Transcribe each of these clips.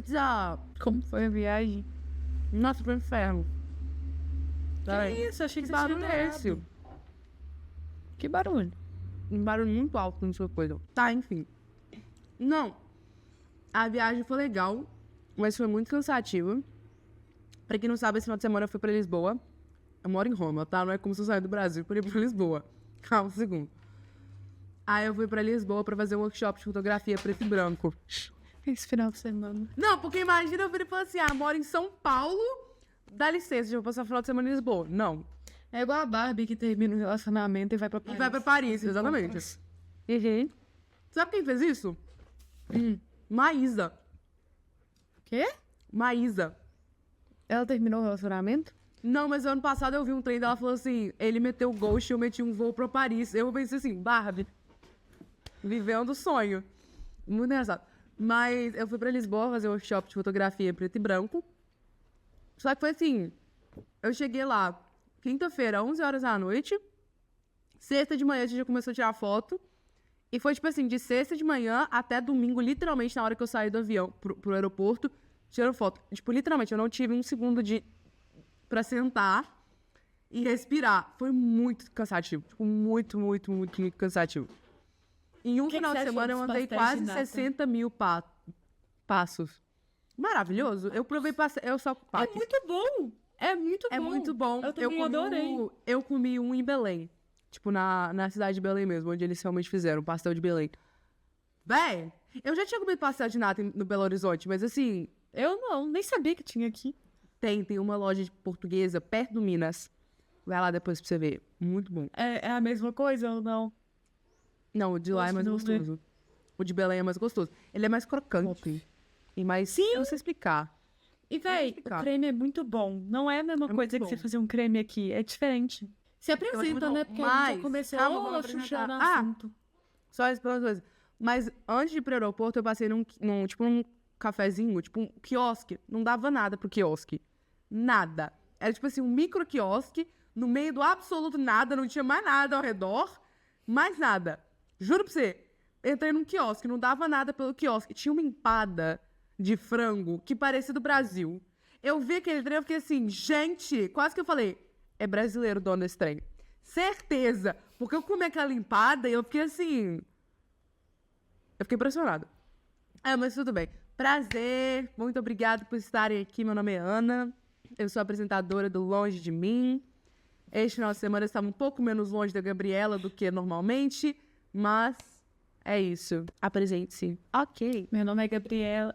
Já. Como foi a viagem? Nossa, pro inferno. Que isso? Achei que Que você tinha barulho é esse? adorado. Que barulho? Um barulho muito alto no seu coisa. Tá, enfim. Não. A viagem foi legal, mas foi muito cansativa. Pra quem não sabe, esse final de semana eu fui pra Lisboa. Eu moro em Roma, tá? Não é como se eu saísse do Brasil pra ir pra Lisboa. Calma um segundo. Aí eu fui pra Lisboa pra fazer um workshop de fotografia preto e branco. Esse final de semana. Não, porque imagina eu vir e falar assim, moro em São Paulo, dá licença, eu vou passar o final de semana em Lisboa. Não. É igual a Barbie que termina o relacionamento e vai pra E Paris. vai pra Paris, exatamente. Uhum. Sabe quem fez isso? Maísa. Quê? Maísa. Ela terminou o relacionamento? Não, mas ano passado eu vi um trem dela falou assim, ele meteu o ghost e eu meti um voo pra Paris. Eu pensei assim, Barbie, vivendo o sonho. Muito engraçado. Mas eu fui pra Lisboa fazer um workshop de fotografia preto e branco. Só que foi assim, eu cheguei lá quinta-feira, 11 horas da noite. Sexta de manhã a gente já começou a tirar foto. E foi tipo assim, de sexta de manhã até domingo, literalmente, na hora que eu saí do avião pro aeroporto, tirando foto. Tipo, literalmente, eu não tive um segundo pra sentar e respirar. Foi muito cansativo. Tipo, muito, muito, muito, muito cansativo. Em um que final você de achou semana eu dos andei pastéis de quase nata? 60 mil passos. Maravilhoso. Eu provei eu só É muito bom! É muito bom! É muito bom. Eu também adorei. Eu comi um em Belém. Tipo, na cidade de Belém mesmo, onde eles realmente fizeram, pastel de Belém. Véi, eu já tinha comido pastel de nata no Belo Horizonte, mas assim, Eu não, nem sabia que tinha aqui. tem uma loja de portuguesa perto do Minas. Vai lá depois pra você ver. Muito bom. É a mesma coisa ou não? Não, o de lá é mais Gosto de ver. gostoso. O de Belém é mais gostoso. Ele é mais crocante. E mais... Sim! Eu não sei explicar. E, véi, o explicar. creme é muito bom. Não é a mesma muito coisa que bom. você fazer um creme aqui. É diferente. Se apresenta, muito né? bom. Porque a gente já Mas, começou calma, vamos a apresentar. chuchar no Ah! assunto. Só isso pra coisa. Mas antes de ir pro aeroporto, eu passei num cafezinho, tipo um quiosque. Não dava nada pro quiosque. Nada. Era tipo assim, um micro quiosque, no meio do absoluto nada, não tinha mais nada ao redor, mais nada. Juro pra você. Entrei num quiosque, não dava nada pelo quiosque. Tinha uma empada de frango que parecia do Brasil. Eu vi aquele trem, eu fiquei assim, gente, quase que eu falei, é brasileiro o dono desse trem. Certeza. Porque eu comi aquela empada e eu fiquei assim... Eu fiquei impressionada. Mas tudo bem. Prazer, muito obrigada por estarem aqui. Meu nome é Ana. Eu sou apresentadora do Longe de Mim. Este final de semana eu estava um pouco menos longe da Gabriela do que normalmente, mas é isso. Apresente-se. Ok. Meu nome é Gabriela.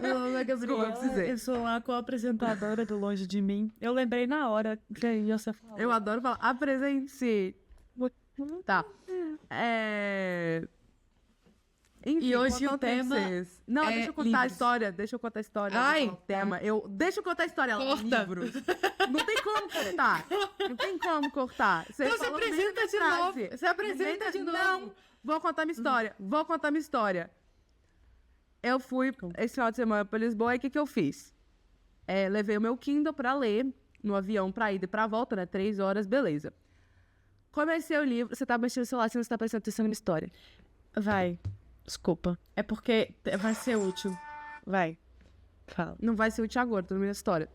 Meu nome é Gabriela. Desculpa, precisei. Eu sou a co-apresentadora do Longe de Mim. Eu lembrei na hora que você falou. Eu adoro falar. Apresente-se. Tá. Enfim, E hoje conta o tema vocês. Não, é deixa eu contar a livros. história. Deixa eu contar a história. Ai, do tema. Deixa eu contar a história. Corta. Livros. Não tem como cortar. Não tem como cortar. Então você falou apresenta meia de frase. novo. Você apresenta de novo. Não, vou contar minha história. Vou contar minha história. Eu fui esse final de semana pra Lisboa e o que eu fiz? Levei o meu Kindle pra ler no avião pra ida e pra volta, né? 3 horas, beleza. Comecei o livro. Você tá mexendo no celular, você não tá prestando atenção na minha história. Vai. Desculpa. É porque vai ser útil. Vai. Fala. Não vai ser útil agora, tô na minha história.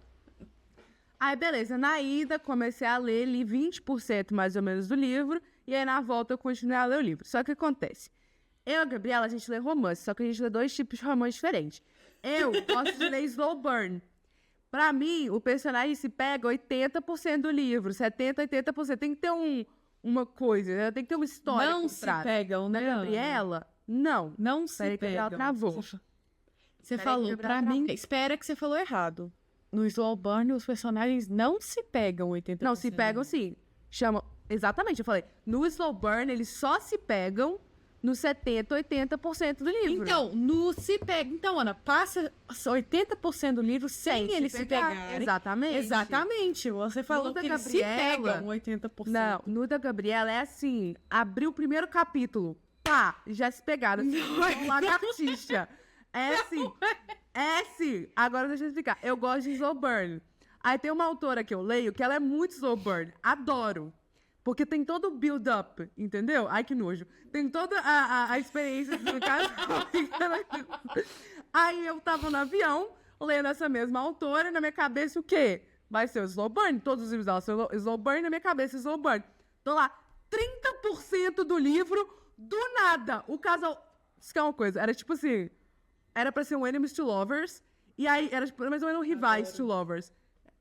Aí, beleza. Na ida, comecei a ler, li 20% mais ou menos do livro, e aí na volta eu continuei a ler o livro. Só que o que acontece? Eu e a Gabriela, a gente lê romance, só que a gente lê 2 tipos de romance diferentes. Eu gosto de ler slow burn. Pra mim, o personagem se pega 80% do livro, 70%, 80%. Tem que ter uma coisa, né? Tem que ter uma história. Não por se trás. pegam, Da né? Gabriela, não. Não se Peraí que ela pegam. travou. Você Peraí falou que pra ela mim... travou. Espera que você falou errado. No Slow Burn, os personagens não se pegam 80%. Não, se pegam sim. Chama... Exatamente, eu falei. No slow burn, eles só se pegam no 70%, 80% do livro. Então, no se pega... Então, Ana, passa 80% do livro sem eles se pegarem. Exatamente. Exatamente. Você falou No da que eles Gabriela- se pegam 80%. Não, no da Gabriela é assim. Abriu o primeiro capítulo. Pá, já se pegaram. Assim, lagartixa. É assim. É sim. Agora deixa eu explicar. Eu gosto de slow burn. Aí tem uma autora que eu leio que ela é muito slow burn. Adoro. Porque tem todo o build-up, entendeu? Ai, que nojo. Tem toda a experiência do caso. Aí eu tava no avião, lendo essa mesma autora, e na minha cabeça o quê? Vai ser o slow burn, todos os livros dela são slow burn, na minha cabeça slow burn. Tô lá, 30% do livro, do nada, o casal... Isso que é uma coisa, era tipo assim, era pra ser um Enemies to Lovers, e aí era tipo, mais ou menos um Rivais to Lovers.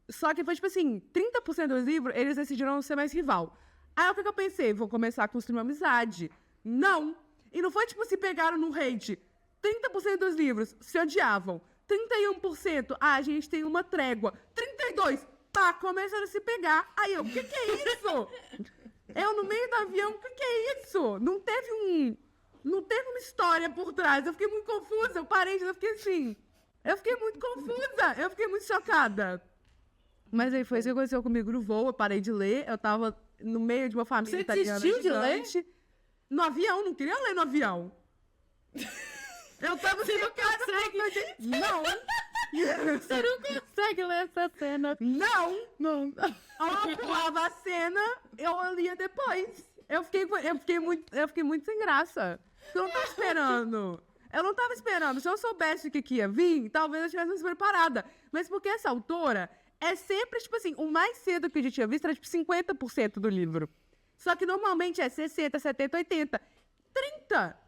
Só que foi tipo assim, 30% dos livros, eles decidiram não ser mais rival. Aí o que eu pensei? Vou começar a construir uma amizade. Não! E não foi tipo se pegaram no hate. 30% dos livros se odiavam. 31%, a gente tem uma trégua. 32%, pá, começaram a se pegar. Aí eu, o que é isso? Eu no meio do avião, o que é isso? Não teve uma história por trás. Eu fiquei muito confusa. Eu fiquei assim. Eu fiquei muito confusa. Eu fiquei muito chocada. Mas aí foi isso que aconteceu comigo no voo. Eu parei de ler. Eu tava no meio de uma família italiana. Você desistiu de ler? No avião, não queria ler no avião. Eu tava Você não consegue. Não. Você não consegue ler essa cena. Não. Não. Ela pulava a cena, eu lia depois. Eu fiquei muito sem graça. Eu não tava esperando. Eu não tava esperando. Se eu soubesse o que ia vir, talvez eu tivesse mais preparada. Mas porque essa autora é sempre, tipo assim, o mais cedo que a gente tinha visto era, tipo, 50% do livro. Só que normalmente é 60, 70, 80. 30!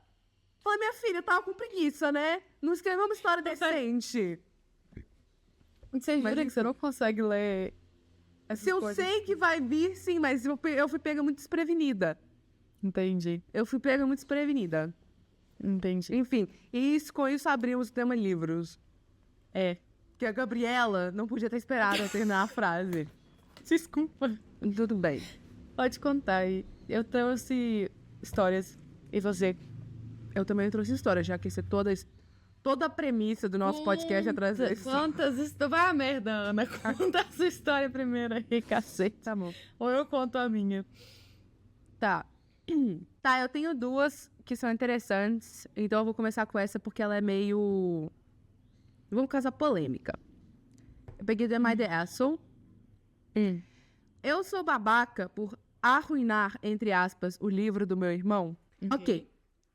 Falei, minha filha, eu tava com preguiça, né? Não escreveu uma história decente. Você jura que você não consegue ler essas Se eu coisas? sei que vai vir, sim, mas eu fui pega muito desprevenida. Entendi. Entendi. Enfim, com isso abrimos o tema livros. É. Que a Gabriela não podia ter esperado eu terminar a frase. Desculpa. Tudo bem. Pode contar aí. Eu trouxe histórias. E você? Eu também trouxe história, já que isso é toda a premissa do nosso podcast é trazer história. Quantas histórias? Vai a merda, Ana. Conta a sua história primeiro aí, cacete. Tá bom. Ou eu conto a minha. Tá. Tá, eu tenho duas que são interessantes, então eu vou começar com essa porque ela é meio... Vamos causar polêmica. Eu peguei do Am I the Asshole? Eu sou babaca por arruinar, entre aspas, o livro do meu irmão? Ok.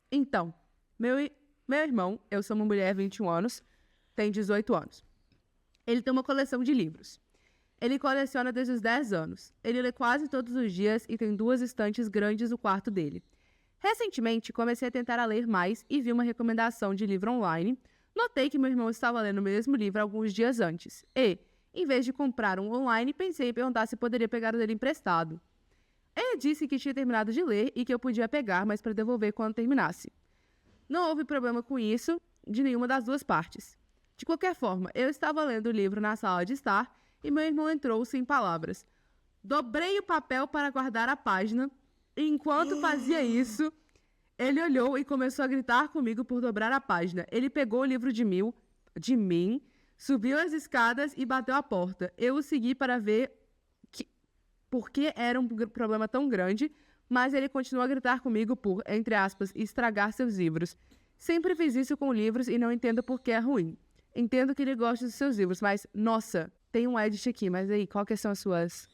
Então, meu irmão, eu sou uma mulher de 21 anos, tem 18 anos. Ele tem uma coleção de livros. Ele coleciona desde os 10 anos. Ele lê quase todos os dias e tem 2 estantes grandes no quarto dele. Recentemente, comecei a tentar a ler mais e vi uma recomendação de livro online. Notei que meu irmão estava lendo o mesmo livro alguns dias antes. E, em vez de comprar um online, pensei em perguntar se poderia pegar o dele emprestado. Ele disse que tinha terminado de ler e que eu podia pegar, mas para devolver quando terminasse. Não houve problema com isso, de nenhuma das duas partes. De qualquer forma, eu estava lendo o livro na sala de estar e meu irmão entrou sem palavras. Dobrei o papel para guardar a página e, enquanto fazia isso, ele olhou e começou a gritar comigo por dobrar a página. Ele pegou o livro de mim, subiu as escadas e bateu a porta. Eu o segui para ver por que era um problema tão grande, mas ele continuou a gritar comigo por, entre aspas, estragar seus livros. Sempre fiz isso com livros e não entendo por que é ruim. Entendo que ele gosta dos seus livros, mas, nossa, tem um edit aqui, mas aí, qual que são as suas?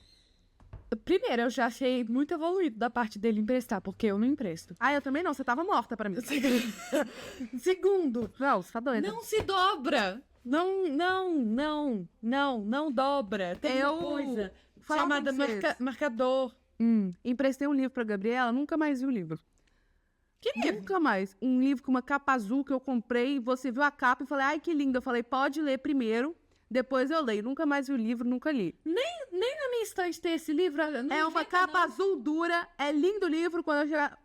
Primeiro, eu já achei muito evoluído da parte dele emprestar, porque eu não empresto. Ah, eu também não, você tava morta pra mim. Segundo, Não, você tá doida. não se dobra. Não dobra. Tem uma coisa chamada marcador. Emprestei um livro pra Gabriela, nunca mais vi o livro. Que livro? Nunca mais. Um livro com uma capa azul que eu comprei, você viu a capa e falei, ai, que lindo. Eu falei, pode ler primeiro, depois eu leio. Nunca mais vi o livro, nunca li. Nem na minha estante tem esse livro. É uma capa azul dura, é lindo o livro, quando eu chegar...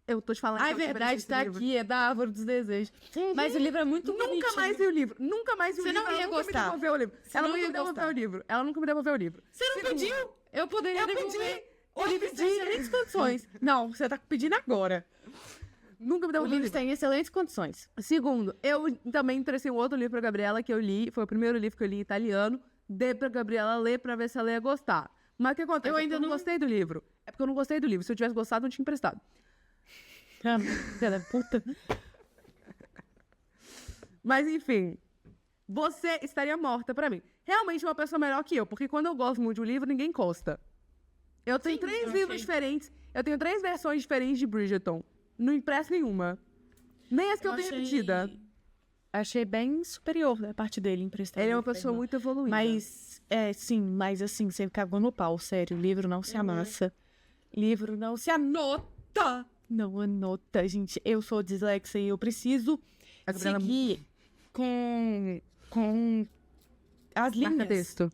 Eu tô te falando Ah, que é eu comprei verdade, esse tá livro. aqui, é da Árvore dos Desejos. Mas o livro é muito Nunca bonitinho. mais vi o livro. Nunca mais vi o Você livro. não ia Ela nunca gostar. me devolveu o livro. Você Ela não não ia me devolveu gostar. o livro. Ela nunca me devolveu o livro. Você não pediu? Eu poderia devolver. O livro pedi. tem excelentes condições. Não, você tá pedindo agora. Nunca me O devolveu o livro livro. tem excelentes condições. Segundo, eu também interessei um outro livro pra Gabriela que eu li. Foi o primeiro livro que eu li em italiano. Dei pra Gabriela ler pra ver se ela ia gostar. Mas o que acontece? Eu ainda não não- gostei do livro. É porque eu não gostei do livro. Se eu tivesse gostado, eu não tinha emprestado. Filha da puta. Mas enfim, você estaria morta pra mim. Realmente uma pessoa melhor que eu, porque quando eu gosto muito de um livro, ninguém encosta. Eu tenho Sim, 3 eu livros achei. diferentes. Eu tenho 3 versões diferentes de Bridgerton. Não empresto nenhuma. Nem as que eu tenho repetida. achei bem superior da parte dele emprestar. Ele é uma livro pra pessoa irmã. muito evoluída. Mas, mas assim, você cagou no pau, sério. O livro não se amassa. Livro não se anota. Não anota, gente. Eu sou dislexa e eu preciso A Gabriela seguir com as linhas. marca texto.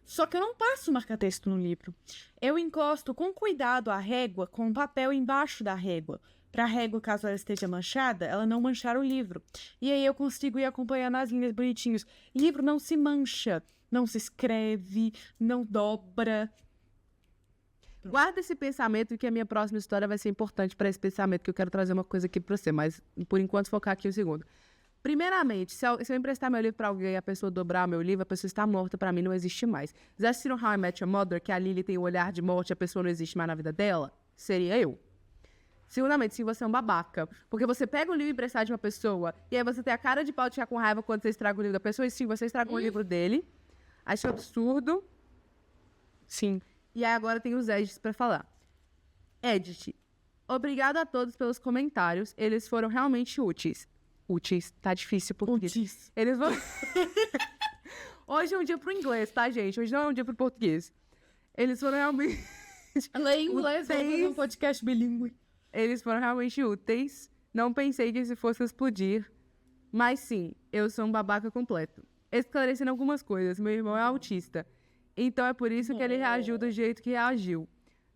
Só que eu não passo marca-texto no livro. Eu encosto com cuidado a régua com o papel embaixo da régua. Pra régua, caso ela esteja manchada, ela não manchar o livro. E aí eu consigo ir acompanhando as linhas bonitinhos. Livro não se mancha, não se escreve, não dobra. Guarda esse pensamento que a minha próxima história vai ser importante para esse pensamento, que eu quero trazer uma coisa aqui para você, mas por enquanto focar aqui um segundo. Primeiramente, se eu emprestar meu livro para alguém e a pessoa dobrar o meu livro, a pessoa está morta, para mim não existe mais. Já assistiram How I Met Your Mother, que a Lily tem o olhar de morte e a pessoa não existe mais na vida dela? Seria eu. Segundamente, sim, você é um babaca. Porque você pega o livro emprestado de uma pessoa e aí você tem a cara de pau de ficar com raiva quando você estraga o livro da pessoa. E sim, você estragou o livro dele. Acho absurdo. Sim. E aí agora tem os edits pra falar. Edit. Obrigado a todos pelos comentários. Eles foram realmente úteis. Úteis. Tá difícil português. Úteis. Eles vão... Hoje é um dia pro inglês, tá, gente? Hoje não é um dia pro português. Eles foram realmente... Lê inglês, vamos fazer um podcast bilíngue. Eles foram realmente úteis. Não pensei que esse fosse explodir. Mas sim, eu sou um babaca completo. Esclarecendo algumas coisas. Meu irmão é autista. Então é por isso que ele reagiu do jeito que reagiu.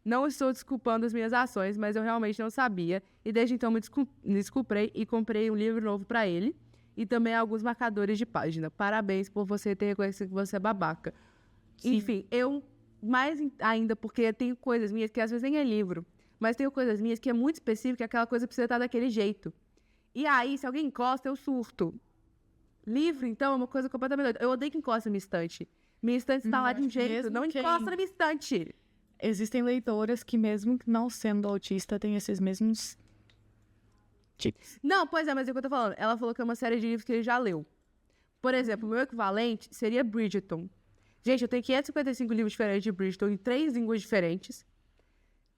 Não estou desculpando as minhas ações, mas eu realmente não sabia. E desde então me desculpei e comprei um livro novo pra ele. E também alguns marcadores de página. Parabéns por você ter reconhecido que você é babaca. Sim. Enfim, eu... Mais ainda porque tem coisas minhas que às vezes nem é livro. Mas tem coisas minhas que é muito específica, que aquela coisa precisa estar daquele jeito. E aí, se alguém encosta, eu surto. Livro, então, é uma coisa completamente doida. Eu odeio que encosta na minha estante. Minha estante está lá de um jeito. mesmo Não quem- encosta na minha estante. Existem leitoras que, mesmo não sendo autista, têm esses mesmos tipos. Não, pois é, mas é o que eu tô falando. Ela falou que é uma série de livros que ele já leu. Por exemplo, o meu equivalente seria Bridgerton. Gente, eu tenho 555 livros diferentes de Bridgerton em 3 línguas diferentes.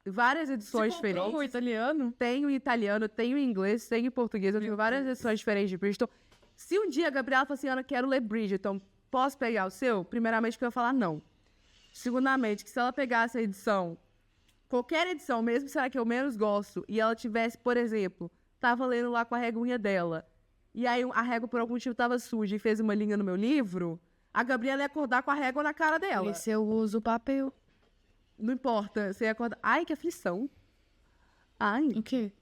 Várias edições diferentes. O italiano? Tenho em italiano, tenho em inglês, tenho em português. Eu tenho várias edições diferentes de Bridgerton. Se um dia a Gabriela falar assim, Ana, quero ler Bridgerton, posso pegar o seu? Primeiramente, porque eu ia falar não. Segundamente, que se ela pegasse a edição, qualquer edição, mesmo se ela que eu menos gosto, e ela tivesse, por exemplo, tava lendo lá com a reguinha dela, e aí a régua por algum motivo tava suja e fez uma linha no meu livro, a Gabriela ia acordar com a régua na cara dela. Esse eu uso papel. Não importa, você ia acordar... Ai, que aflição. Ai, O quê?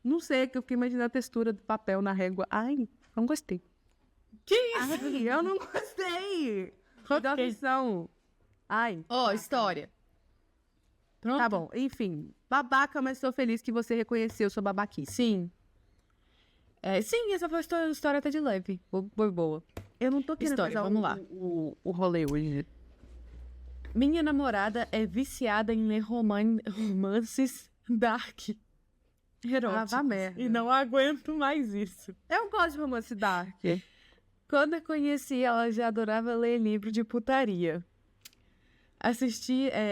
não sei, que eu fiquei imaginando a textura do papel na régua. Ai, não gostei. Que isso? Ai, eu não gostei. Ok. Da aflição. Ai, Ó, história. Pronto? tá bom. Enfim, babaca, mas estou feliz que você reconheceu sua babaquice. Sim. Sim, essa foi a história até de leve. Foi boa. Eu não tô querendo História, fazer vamos lá. o rolê hoje. Minha namorada é viciada em ler romances dark. Eróticos. vá merda. E não aguento mais isso. Eu gosto de romance dark. Quando a conheci, ela já adorava ler livro de putaria.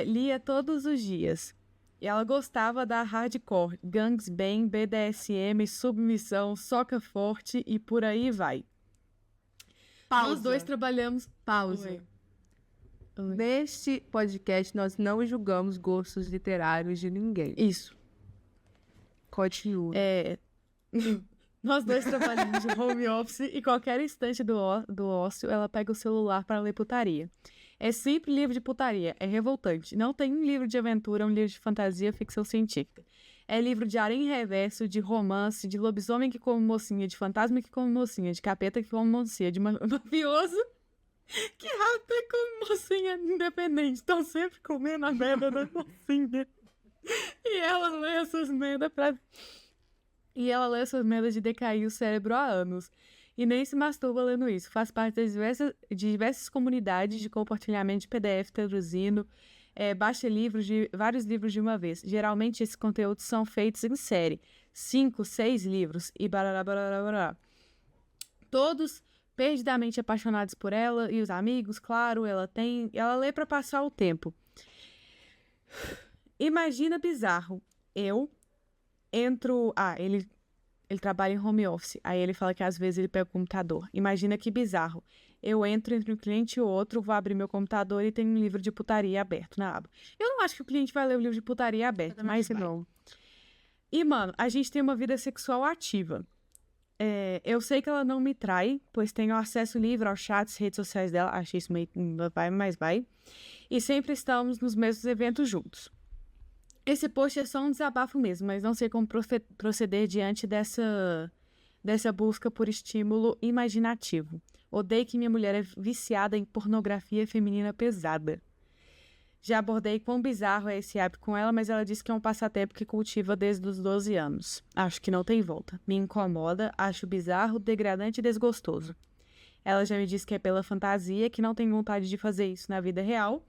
Lia todos os dias. E ela gostava da hardcore, gangs bang, BDSM, submissão, soca forte e por aí vai. Pausa. Nós dois trabalhamos... Pausa. Oi. Neste podcast, nós não julgamos gostos literários de ninguém. Isso. Continua. Nós dois trabalhamos de home office e qualquer instante do ócio, ela pega o celular para ler putaria. É sempre livro de putaria, é revoltante. Não tem um livro de aventura, um livro de fantasia, ficção científica. É livro de aranha reverso, de romance, de lobisomem que come mocinha, de fantasma que come mocinha, de capeta que come mocinha, de mafioso que rata e come mocinha independente. Estão sempre comendo a merda da mocinha. E ela lê essas merdas de decair o cérebro há anos. E nem se masturba lendo isso. Faz parte de diversas comunidades de compartilhamento de PDF traduzindo. Baixa vários livros de uma vez. Geralmente esses conteúdos são feitos em série. 5, 6 livros. E barará, barará, barará. Todos perdidamente apaixonados por ela. E os amigos, claro, ela lê pra passar o tempo. Imagina bizarro. Eu Ele trabalha em home office. Aí ele fala que às vezes ele pega o computador. Imagina que bizarro. Eu entro entre um cliente e outro, vou abrir meu computador e tem um livro de putaria aberto na aba. Eu não acho que o cliente vai ler o livro de putaria aberto, mas não. E, mano, a gente tem uma vida sexual ativa. Eu sei que ela não me trai, pois tenho acesso livre aos chats, redes sociais dela. Achei isso meio... vai, mas vai. E sempre estamos nos mesmos eventos juntos. Esse post é só um desabafo mesmo, mas não sei como proceder diante dessa busca por estímulo imaginativo. Odeio que minha mulher é viciada em pornografia feminina pesada. Já abordei quão bizarro é esse hábito com ela, mas ela disse que é um passatempo que cultiva desde os 12 anos. Acho que não tem volta. Me incomoda, acho bizarro, degradante e desgostoso. Ela já me disse que é pela fantasia, que não tem vontade de fazer isso na vida real,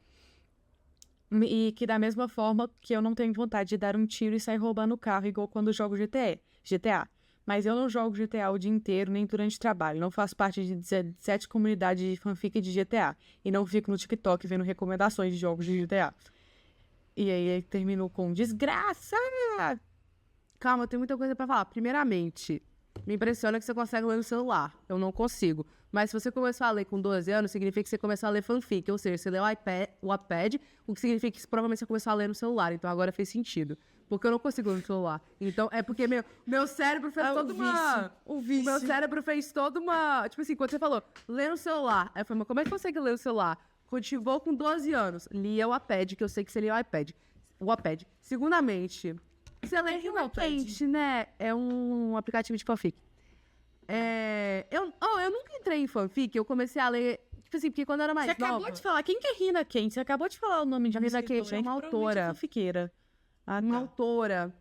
e que da mesma forma que eu não tenho vontade de dar um tiro e sair roubando o carro, igual quando jogo GTA. Mas eu não jogo GTA o dia inteiro, nem durante o trabalho. Não faço parte de 17 comunidades de fanfic de GTA. E não fico no TikTok vendo recomendações de jogos de GTA. E aí ele terminou com desgraça! Calma, tem muita coisa pra falar. Primeiramente, me impressiona que você consegue ler no celular. Eu não consigo. Mas se você começou a ler com 12 anos, significa que você começou a ler fanfic. Ou seja, você leu o iPad, o que significa que provavelmente você começou a ler no celular. Então agora fez sentido. Porque eu não consigo ler no celular. Então é porque meu cérebro fez toda uma... O vício. Meu cérebro fez toda uma... Tipo assim, quando você falou, ler no celular. Aí eu falei, mas como é que você consegue ler no celular? Cultivou com 12 anos. Lia o iPad, que eu sei que você lia o iPad. O iPad. Segundamente, você lê Rima Quente, né? É um aplicativo de fanfic. Eu nunca entrei em fanfic, eu comecei a ler, tipo assim, porque quando eu era mais Você nova... acabou de falar, quem que é Rina Quente? Você acabou de falar o nome de uma Rina Quente é uma autora. fanfiqueira. Ah, Uma tá. autora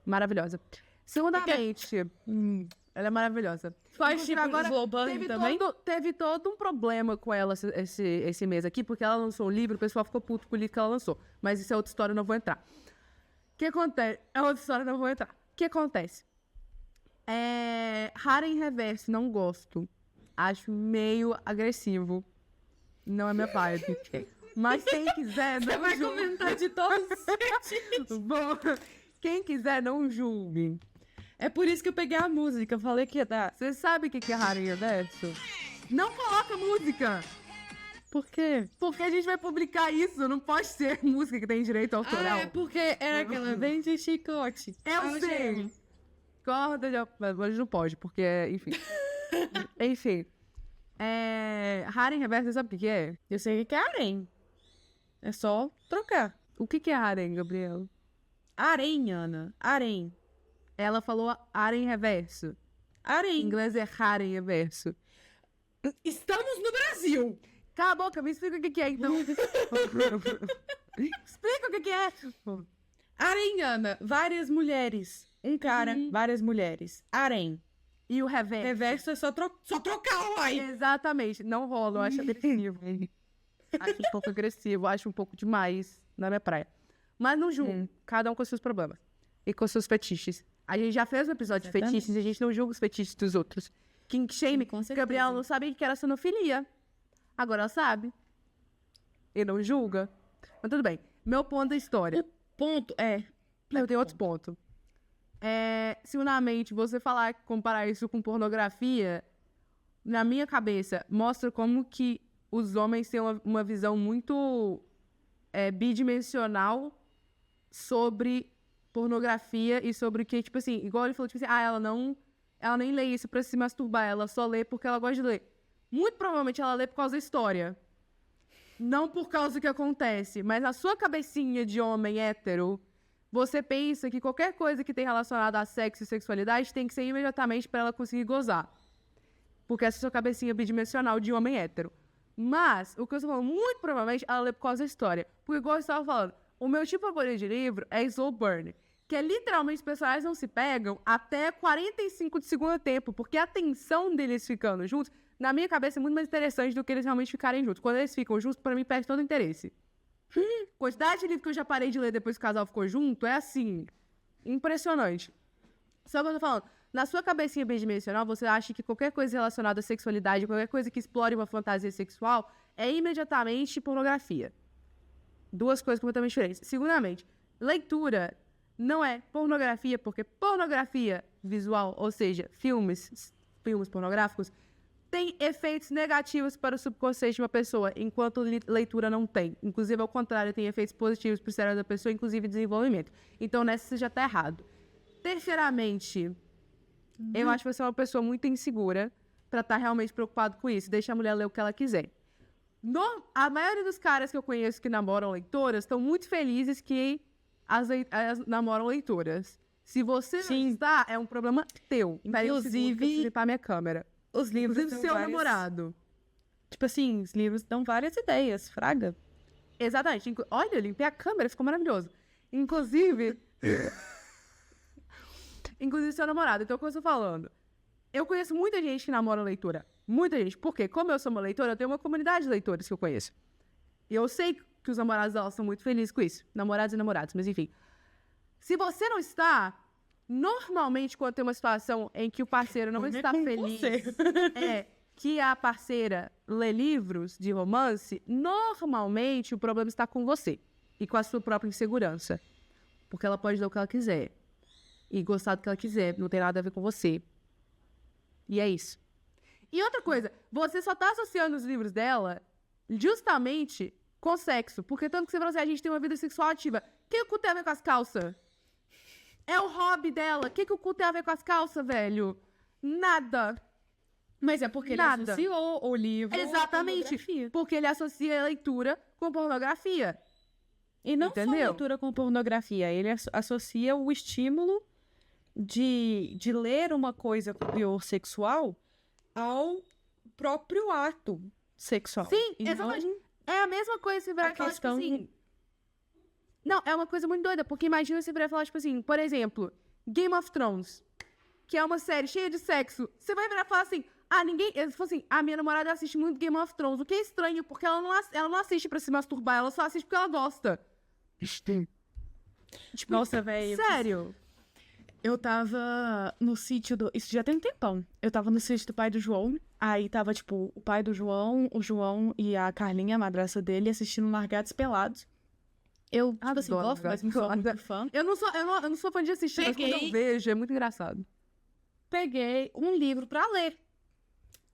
maravilhosa. Segundamente, ela é maravilhosa. Faz Inclusive, tipo agora Slowburn também? teve todo um problema com ela esse mês aqui, porque ela lançou um livro, o pessoal ficou puto com o livro que ela lançou. Mas isso é outra história, eu não vou entrar. O que acontece? É outra história, eu não vou entrar. O que acontece? Harem Reverse, não gosto. Acho meio agressivo. Não é minha vibe. Mas quem quiser, não Você vai julgue. comentar de todos os sentidos. Bom, quem quiser, não julgue. É por isso que eu peguei a música. Eu falei que ia dar. Você sabe o que é Harem Reverso? Não coloca música! Por quê? Porque a gente vai publicar isso. Não pode ser música que tem direito autoral. porque era aquela vem de chicote. Eu sei. Corda de... Mas não pode, porque, enfim. Enfim. Harem Reverso, sabe o que é? Eu sei que é harém. É só trocar. O que é harem, Gabriela? Harém, Ana. Harém. Ela falou harem reverso. Em Harém. inglês é harem reverso. Estamos no Brasil. Cala a boca, me explica o que é, então. Explica o que é. Harém, Ana. Várias mulheres. Um cara, várias mulheres. Harém. E o reverso? Reverso é só trocar, uai. Exatamente. Não rola, eu acho agressivo. Acho um pouco agressivo, acho um pouco demais na minha praia. Mas não julgo. Cada um com seus problemas. E com seus fetiches. A gente já fez um episódio de fetiches e a gente não julga os fetiches dos outros. Kink shame, com certeza. Gabriela não sabia que era sonofilia. Agora ela sabe. E não julga. Mas tudo bem. Meu ponto da história. Ponto é. Eu tenho outro ponto. Segundamente, você comparar isso com pornografia, na minha cabeça, mostra como que os homens têm uma visão muito bidimensional sobre pornografia e sobre que, tipo assim, igual ele falou, tipo assim, ela nem lê isso pra se masturbar, ela só lê porque ela gosta de ler. Muito provavelmente ela lê por causa da história. Não por causa do que acontece, mas na sua cabecinha de homem hétero, você pensa que qualquer coisa que tem relacionado a sexo e sexualidade tem que ser imediatamente pra ela conseguir gozar. Porque essa é a sua cabecinha bidimensional de homem hétero. Mas, o que eu estou falando, muito provavelmente, ela lê por causa da história. Porque, igual eu estava falando, o meu tipo favorito de livro é Slow Burn. Que é literalmente os personagens não se pegam até 45 de segundo tempo. Porque a tensão deles ficando juntos, na minha cabeça, é muito mais interessante do que eles realmente ficarem juntos. Quando eles ficam juntos, pra mim, perde todo o interesse. Quantidade de livro que eu já parei de ler depois que o casal ficou junto é assim, impressionante. Só que eu tô falando, na sua cabecinha bidimensional, você acha que qualquer coisa relacionada à sexualidade, qualquer coisa que explore uma fantasia sexual, é imediatamente pornografia. Duas coisas completamente diferentes. Segundamente, leitura não é pornografia, porque pornografia visual, ou seja, filmes pornográficos, tem efeitos negativos para o subconsciente de uma pessoa, enquanto leitura não tem. Inclusive, ao contrário, tem efeitos positivos para o cérebro da pessoa, inclusive desenvolvimento. Então, nessa você já tá errado. Terceiramente, eu acho que você é uma pessoa muito insegura para estar realmente preocupado com isso. Deixa a mulher ler o que ela quiser. A maioria dos caras que eu conheço que namoram leitoras estão muito felizes que elas namoram leitoras. Se você não está, é um problema teu. Inclusive, limpar minha câmera. Os livros Inclusive, seu namorado. Tipo assim, os livros dão várias ideias, fraga. Exatamente. Olha, eu limpei a câmera, ficou maravilhoso. Inclusive... Inclusive, seu namorado. Então, como eu estou falando? Eu conheço muita gente que namora leitora. Muita gente. Porque, como eu sou uma leitora, eu tenho uma comunidade de leitores que eu conheço. E eu sei que os namorados delas são muito felizes com isso. Namorados e namorados, mas enfim. Se você não está, normalmente, quando tem uma situação em que o parceiro não está feliz, que a parceira lê livros de romance, normalmente o problema está com você. E com a sua própria insegurança. Porque ela pode ler o que ela quiser. E gostar do que ela quiser. Não tem nada a ver com você. E é isso. E outra coisa, você só tá associando os livros dela justamente com sexo. Porque tanto que você fala assim, a gente tem uma vida sexual ativa. O que o cu tem a ver com as calças? É o hobby dela. O que o cu tem a ver com as calças, velho? Nada. Mas é porque ele associou o livro. Exatamente. Porque ele associa a leitura com pornografia. E não só a leitura com pornografia. Ele associa o estímulo de ler uma coisa com teor sexual ao próprio ato sexual. Sim, exatamente. É a mesma coisa se virar e falar, tipo assim... Não, é uma coisa muito doida, porque imagina você virar e falar, tipo assim, por exemplo, Game of Thrones, que é uma série cheia de sexo. Você vai virar e falar assim, assim, a minha namorada assiste muito Game of Thrones, o que é estranho, porque ela não assiste pra se masturbar, ela só assiste porque ela gosta. Tipo, nossa, velho. Sério? Eu tava no sítio do... Isso já tem um tempão. Eu tava no sítio do pai do João. Aí tava, tipo, o pai do João, o João e a Carlinha, a madraça dele, assistindo Largados Pelados. Eu, tipo assim, gosto, mas não sou muito fã. Eu não sou fã de assistir, mas quando eu vejo, é muito engraçado. Peguei um livro pra ler.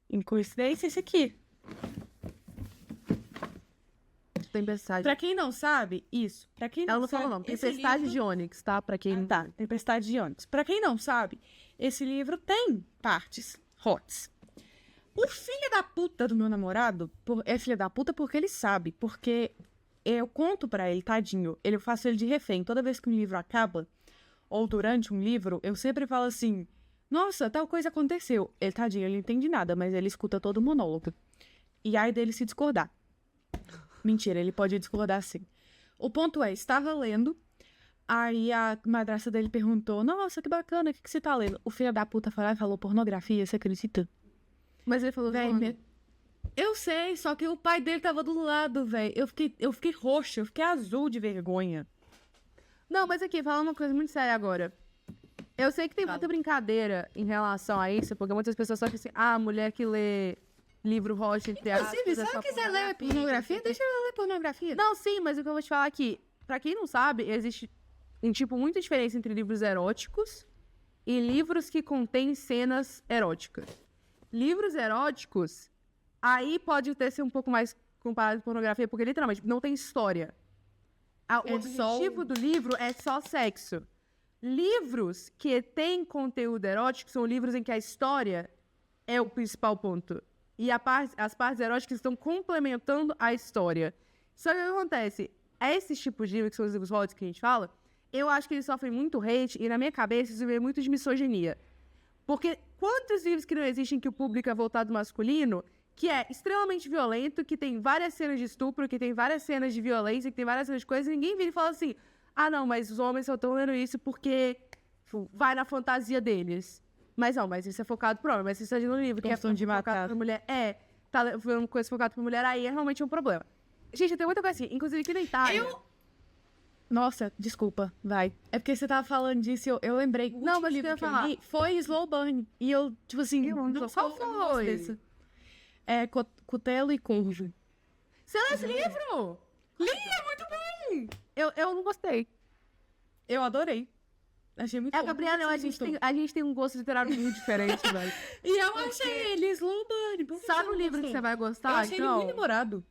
Em coincidência, esse aqui. Tempestade. Pra quem não sabe, isso. Pra quem não Ela não sabe, falou, não. Tempestade de Ônix, tá? Pra quem... Tá, Tempestade de Ônix. Pra quem não sabe, esse livro tem partes hots. O filho da puta do meu namorado é filho da puta porque ele sabe. Porque eu conto pra ele, tadinho, eu faço ele de refém. Toda vez que um livro acaba, ou durante um livro, eu sempre falo assim, nossa, tal coisa aconteceu. Ele, tadinho, ele não entende nada, mas ele escuta todo o monólogo. E aí dele se discordar. Mentira, ele pode discordar sim. O ponto é, estava lendo, aí a madrasta dele perguntou, nossa, que bacana, o que você tá lendo? O filho da puta foi lá e falou pornografia, você acredita? Mas ele falou, velho, eu sei, só que o pai dele tava do lado, velho. Eu fiquei roxa, eu fiquei azul de vergonha. Não, mas aqui, falando uma coisa muito séria agora. Eu sei que tem muita brincadeira em relação a isso, porque muitas pessoas só dizem assim, mulher que lê livro hot, entre aspas. Inclusive, se ela quiser ler pornografia, deixa ela ler pornografia. Não, sim, mas o que eu vou te falar aqui, pra quem não sabe, existe muita diferença entre livros eróticos e livros que contêm cenas eróticas. Livros eróticos, aí pode até ser um pouco mais comparado com pornografia, porque literalmente não tem história. O objetivo do livro é só sexo. Livros que têm conteúdo erótico são livros em que a história é o principal ponto. E as partes eróticas estão complementando a história. Só que o que acontece? Esses tipos de livros, que são os livros hot que a gente fala, eu acho que eles sofrem muito hate, e na minha cabeça isso vem muito de misoginia. Porque quantos livros que não existem que o público é voltado masculino, que é extremamente violento, que tem várias cenas de estupro, que tem várias cenas de violência, que tem várias cenas de coisas, e ninguém vira e fala assim, não, mas os homens só estão lendo isso porque vai na fantasia deles. Mas não, mas isso é focado pro homem, mas se você está lendo um livro que é focado pra mulher, tá vendo coisa focada pra mulher, aí é realmente um problema. Gente, tem muita coisa assim, inclusive aqui na Itália... Nossa, desculpa, vai. É porque você tava falando disso, eu lembrei. Não, mas livro que eu li foi Slow Burn. E eu, tipo assim, qual foi? É Cutelo e Corvo. Você leu esse livro? Li, é muito bom! Eu não gostei. Eu adorei. Achei muito É, fofo. Gabriela, a gente tem um gosto literário muito diferente, velho. E eu achei ele slow burn. Por que Sabe você um não livro que gostou? você vai Eu gostar? achei ele Então, muito demorado.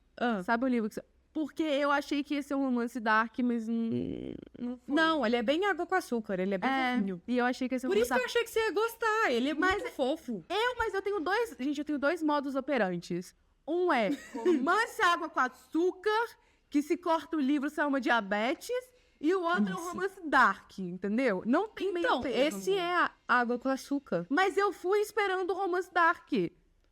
sabe um livro que você... Porque eu achei que ia ser um romance dark, mas não foi. Não, ele é bem água com açúcar. Ele é bem fofinho. E eu achei que ia ser um Por isso romance que eu achei que você ia gostar. Ele é Mas muito fofo. Mas eu tenho dois... Gente, eu tenho dois modus operantes. Um é romance água com açúcar, que se corta o livro sai uma diabetes, e o outro é um romance dark, entendeu? Não tem meio Então, termo. esse é a água com açúcar. Mas eu fui esperando o romance dark.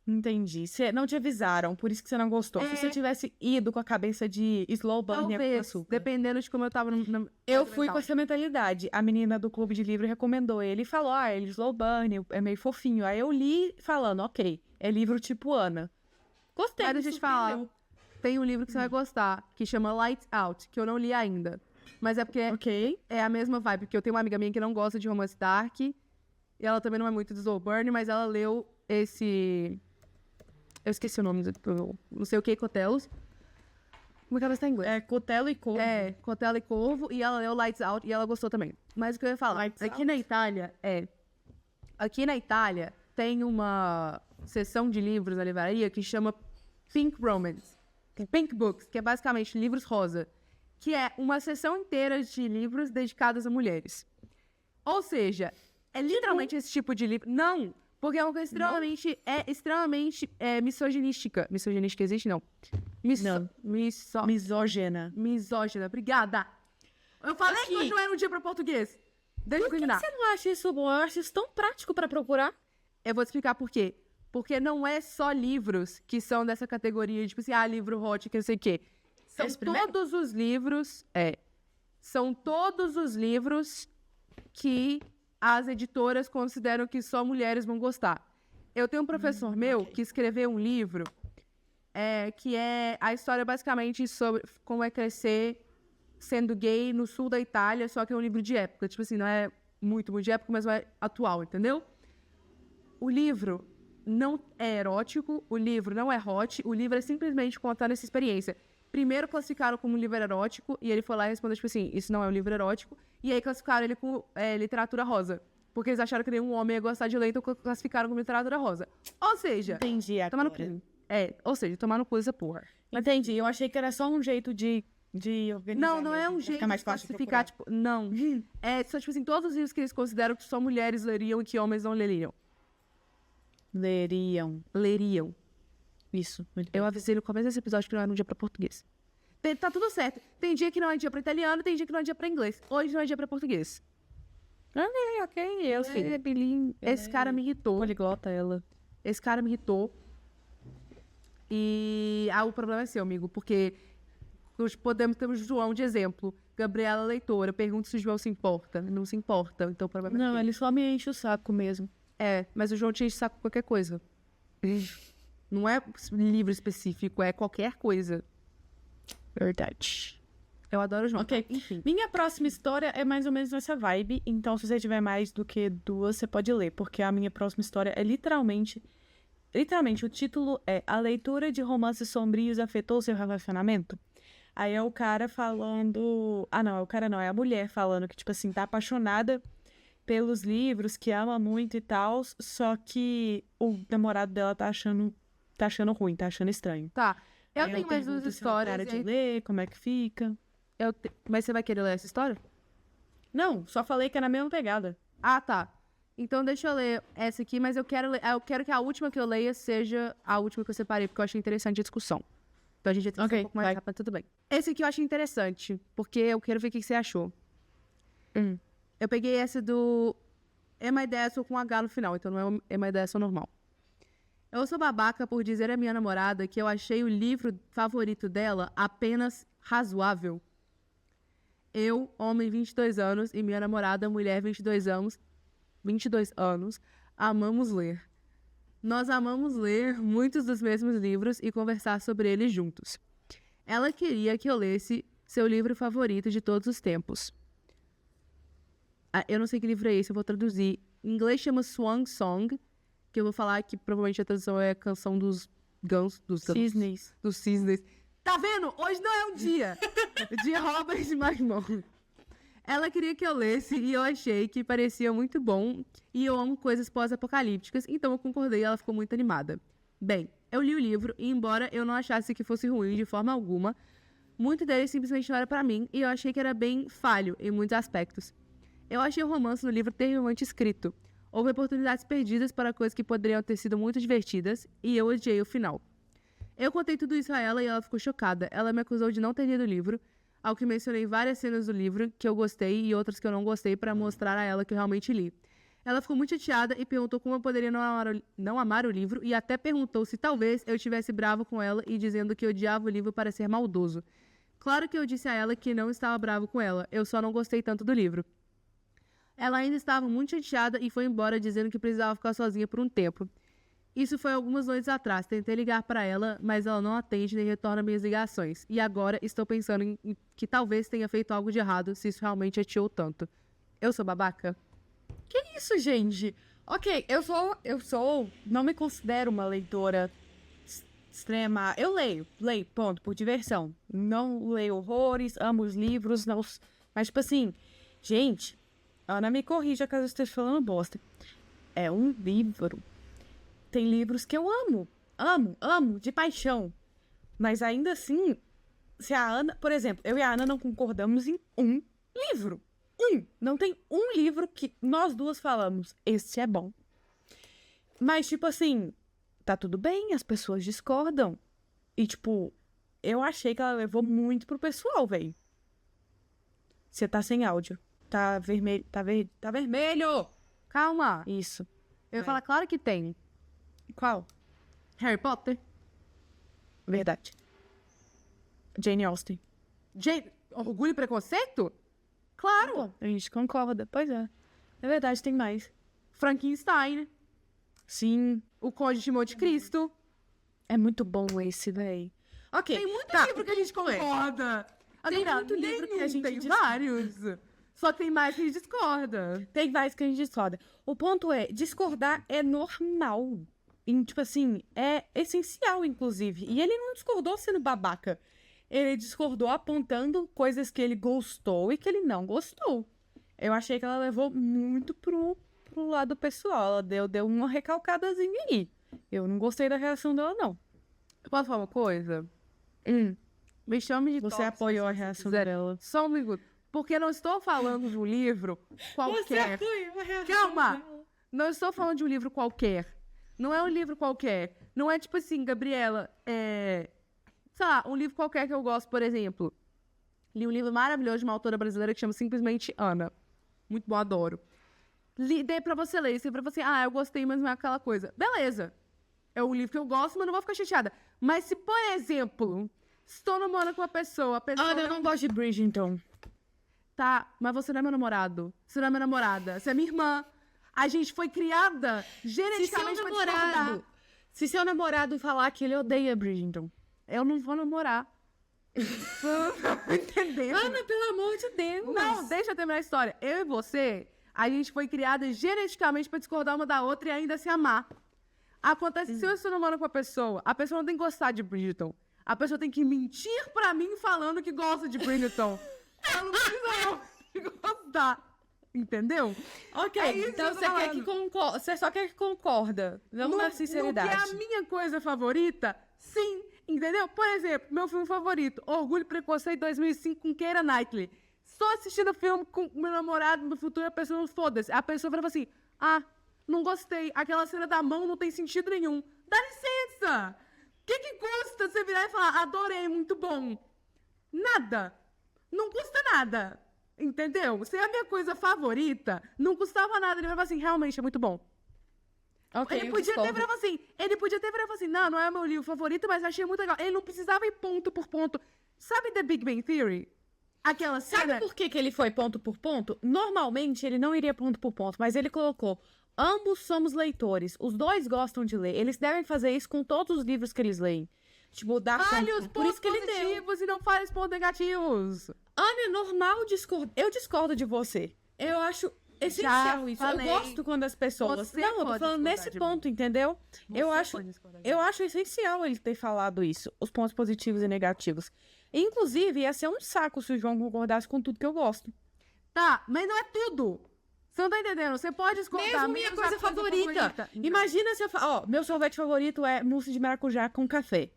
Entendi. Não te avisaram, por isso que você não gostou. Se você tivesse ido com a cabeça de slow burn e água com Talvez, açúcar. dependendo de como eu tava Eu fui com essa mentalidade. A menina do clube de livro recomendou ele e falou: ele é slow burn, é meio fofinho. Aí eu li falando, ok, é livro tipo Ana. Gostei. Mas me deixa eu te falar, surpreendeu. tem um livro que você vai gostar, que chama Lights Out, que eu não li ainda. Mas é porque Ok. é a mesma vibe, porque eu tenho uma amiga minha que não gosta de romance dark, e ela também não é muito de slow burn, mas ela leu esse... Eu esqueci o nome, não sei o que, Cotelos. Como é que ela está em inglês? É Cotelo e Corvo. É, Cotelo e Corvo, e ela leu Lights Out, e ela gostou também. Mas o que eu ia falar, Lights aqui Out? na Itália, aqui na Itália tem uma seção de livros na livraria que chama Pink Romance, Pink Books, que é basicamente livros rosa, que é uma seção inteira de livros dedicados a mulheres. Ou seja, é literalmente esse tipo de livro. Não, porque é uma coisa extremamente misoginística. Misoginística existe? Não. Não. Misógena. Misógina, obrigada. Eu falei que Aqui. hoje não era um dia pra português. Deixa eu Por que terminar. você não acha isso bom? Eu acho isso tão prático pra procurar. Eu vou te explicar por quê. Porque não é só livros que são dessa categoria, tipo assim, livro hot, que não sei o quê. São Esse primeiro? todos os livros. São todos os livros que as editoras consideram que só mulheres vão gostar. Eu tenho um professor meu que escreveu um livro que é a história basicamente sobre como é crescer sendo gay no sul da Itália, só que é um livro de época. Tipo assim, não é muito de época, mas é atual, entendeu? O livro não é erótico, o livro não é hot, o livro é simplesmente contando essa experiência. Primeiro classificaram como um livro erótico, e ele foi lá e respondeu, tipo assim, isso não é um livro erótico, e aí classificaram ele com literatura rosa. Porque eles acharam que nenhum homem ia gostar de ler, então classificaram como literatura rosa. Ou seja, Entendi tomar no agora. cu. Ou seja, tomar no cu essa porra. Entendi. Eu achei que era só um jeito de organizar. Não é mesmo, um pra jeito ficar mais de fácil classificar, procurar. tipo, não. É só, tipo assim, todos os livros que eles consideram que só mulheres leriam e que homens não leriam. Leriam. Isso. Muito Eu avisei no começo desse episódio que não era um dia pra português. Tá tudo certo. Tem dia que não é dia pra italiano, tem dia que não é dia pra inglês. Hoje não é dia pra português. ok. Eu sei. Esse cara me irritou. Poliglota ela. Esse cara me irritou. E o problema é seu, amigo, porque podemos ter o João de exemplo. Gabriela leitora, pergunta se o João se importa. Não se importa, então o problema é Não, dele. ele só me enche o saco mesmo. Mas o João te enche o saco com qualquer coisa. Não é livro específico, é qualquer coisa. Verdade. Eu adoro o João. Ok. Enfim. Minha próxima história é mais ou menos nessa vibe, então se você tiver mais do que duas, você pode ler, porque a minha próxima história é literalmente, o título é A leitura de romances sombrios afetou seu relacionamento? Aí é o cara falando... não, é o cara não, é a mulher falando que, tipo assim, tá apaixonada pelos livros, que ama muito e tal, só que o namorado dela tá achando ruim, tá achando estranho. Tá. Eu Aí tenho mais pergunto duas se ela histórias. para e de aí- ler, como é que fica? Mas você vai querer ler essa história? Não, só falei que é na mesma pegada. Ah, tá. Então deixa eu ler essa aqui, mas eu quero que a última que eu leia seja a última que eu separei, porque eu achei interessante a discussão. Então a gente vai ter que ser Ok, um pouco mais vai. rápido, mas tudo bem. Esse aqui eu achei interessante, porque eu quero ver o que você achou. Eu peguei essa do Am I the Asshole com H no final, então não é o Am I the Asshole normal. Eu sou babaca por dizer à minha namorada que eu achei o livro favorito dela apenas razoável. Eu, homem 22 anos, e minha namorada, mulher 22 anos, amamos ler. Nós amamos ler muitos dos mesmos livros e conversar sobre eles juntos. Ela queria que eu lesse seu livro favorito de todos os tempos. Eu não sei que livro é esse, eu vou traduzir. Em inglês chama Swan Song, que eu vou falar que provavelmente a tradução é Canção dos Cisnes. dos cisnes. Tá vendo? Hoje não é um dia de Robert McMahon. Ela queria que eu lesse e eu achei que parecia muito bom e eu amo coisas pós-apocalípticas, então eu concordei e ela ficou muito animada. Bem, eu li o livro e embora eu não achasse que fosse ruim de forma alguma, muito dele simplesmente não era pra mim e eu achei que era bem falho em muitos aspectos. Eu achei o romance no livro terrivelmente escrito. Houve oportunidades perdidas para coisas que poderiam ter sido muito divertidas e eu odiei o final. Eu contei tudo isso a ela e ela ficou chocada. Ela me acusou de não ter lido o livro, ao que mencionei várias cenas do livro que eu gostei e outras que eu não gostei para mostrar a ela que eu realmente li. Ela ficou muito chateada e perguntou como eu poderia não amar o livro e até perguntou se talvez eu estivesse bravo com ela e dizendo que odiava o livro para ser maldoso. Claro que eu disse a ela que não estava bravo com ela, eu só não gostei tanto do livro. Ela ainda estava muito chateada e foi embora dizendo que precisava ficar sozinha por um tempo. Isso foi algumas noites atrás. Tentei ligar para ela, mas ela não atende nem retorna minhas ligações. E agora estou pensando em que talvez tenha feito algo de errado se isso realmente a chateou tanto. Eu sou babaca? Que isso, gente? Ok, não me considero uma leitora extrema. Eu leio, ponto, por diversão. Não leio horrores, amo os livros, não... Mas, tipo assim, gente, Ana me corrija caso eu esteja falando bosta. É um livro. Tem livros que eu amo, de paixão. Mas ainda assim, se a Ana... Por exemplo, eu e a Ana não concordamos em um livro. Não tem um livro que nós duas falamos, este é bom. Mas, tipo assim, tá tudo bem, as pessoas discordam. E, tipo, eu achei que ela levou muito pro pessoal, velho. Você tá sem áudio. Tá vermelho. Tá vermelho! Calma. Isso. Eu ia falar, claro que tem. Qual? Harry Potter. Verdade. Jane Austen. Orgulho e Preconceito? Claro. Bom, a gente concorda. Pois é. É verdade, tem mais. Frankenstein. Sim. O Conde de Monte Cristo. É muito bom esse, véi. Ok. Tem muito tá. livro que a gente concorda. Tem muito livro que a gente tem discorda. vários. Só tem mais que a gente discorda. Tem vários que a gente discorda. O ponto é, discordar é normal. E, tipo assim, é essencial, inclusive. E ele não discordou sendo babaca. Ele discordou apontando coisas que ele gostou e que ele não gostou. Eu achei que ela levou muito pro lado pessoal. Ela deu uma recalcadazinha aí. Eu não gostei da reação dela, não. Eu posso falar uma coisa? Me chame de Você tóxica, apoiou a se você reação quiser. dela. Só um minuto. Porque não estou falando de um livro qualquer. apoiou a reação Calma! dela. Não estou falando de um livro qualquer. Não é um livro qualquer. Não é tipo assim, Gabriela, sei lá, um livro qualquer que eu gosto, por exemplo. Li um livro maravilhoso de uma autora brasileira que chama simplesmente Ana. Muito bom, adoro. Dei pra você ler. Você pra você, eu gostei, mas não é aquela coisa. Beleza. É um livro que eu gosto, mas não vou ficar chateada. Mas se, por exemplo, estou namorando com uma pessoa... A pessoa Eu não gosto de Bridgerton. Tá, mas você não é meu namorado. Você não é minha namorada. Você é minha irmã. A gente foi criada geneticamente pra discordar. Se seu namorado falar que ele odeia Bridgerton, eu não vou namorar. Entendeu? Ana, pelo amor de Deus. Não, deixa eu terminar a história. Eu e você, a gente foi criada geneticamente pra discordar uma da outra e ainda se amar. Acontece que se eu estou namorando com a pessoa não tem que gostar de Bridgerton. A pessoa tem que mentir pra mim falando que gosta de Bridgerton. Ela não precisa gostar. Entendeu? Ok, É isso então que eu tô você quer que concorda. Você só quer que concorda. Vamos na sinceridade. No que é a minha coisa favorita, sim. Entendeu? Por exemplo, meu filme favorito, Orgulho e Preconceito 2005 com Keira Knightley. Só assistindo o filme com meu namorado no futuro, a pessoa não foda-se. A pessoa fala assim, não gostei. Aquela cena da mão não tem sentido nenhum. Dá licença! O que custa você virar e falar, adorei, muito bom? Nada. Não custa nada. Entendeu? Se é a minha coisa favorita, não custava nada. Ele falava assim, realmente, é muito bom. Ok, Ele podia ter falado assim, não é meu livro favorito, mas achei muito legal. Ele não precisava ir ponto por ponto. Sabe The Big Bang Theory? Aquela cena... Sabe por que ele foi ponto por ponto? Normalmente ele não iria ponto por ponto, mas ele colocou: ambos somos leitores, os dois gostam de ler. Eles devem fazer isso com todos os livros que eles leem. Tipo, dar Fale os por pontos isso que ele deu. positivos e não fale os pontos negativos. Ana, é normal discordar. Eu discordo de você. Eu acho essencial isso. falei. Eu gosto quando as pessoas... Você Não, eu tô pode falando discordar nesse de ponto, entendeu? Eu acho essencial ele ter falado isso. Os pontos positivos e negativos. Inclusive, ia ser um saco se o João concordasse com tudo que eu gosto. Tá, mas não é tudo. Você não tá entendendo? Você pode escutar Mesmo minha coisa favorita. Imagina se eu falo, meu sorvete favorito é mousse de maracujá com café.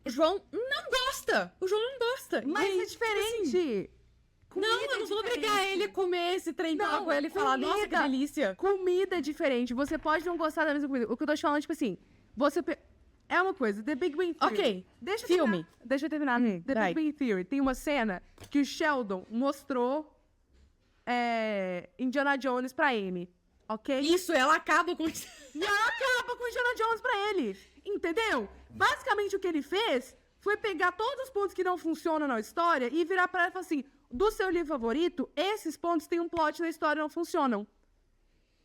O João não gosta. O João não gosta. Mas é diferente. Não, eu não vou obrigar ele a comer esse trem pra com ele e falar, nossa, que delícia. Comida é diferente. Você pode não gostar da mesma comida. O que eu tô te falando, tipo assim, é uma coisa, The Big Bang Theory. Ok, Deixa eu terminar. The vai. Big Bang Theory. Tem uma cena que o Sheldon mostrou Indiana Jones pra Amy. Ok? Isso, ela acaba com... E ela acaba com Indiana Jones pra ele. Entendeu? Basicamente, o que ele fez foi pegar todos os pontos que não funcionam na história e virar pra ela e falar assim, do seu livro favorito, esses pontos têm um plot na história e não funcionam.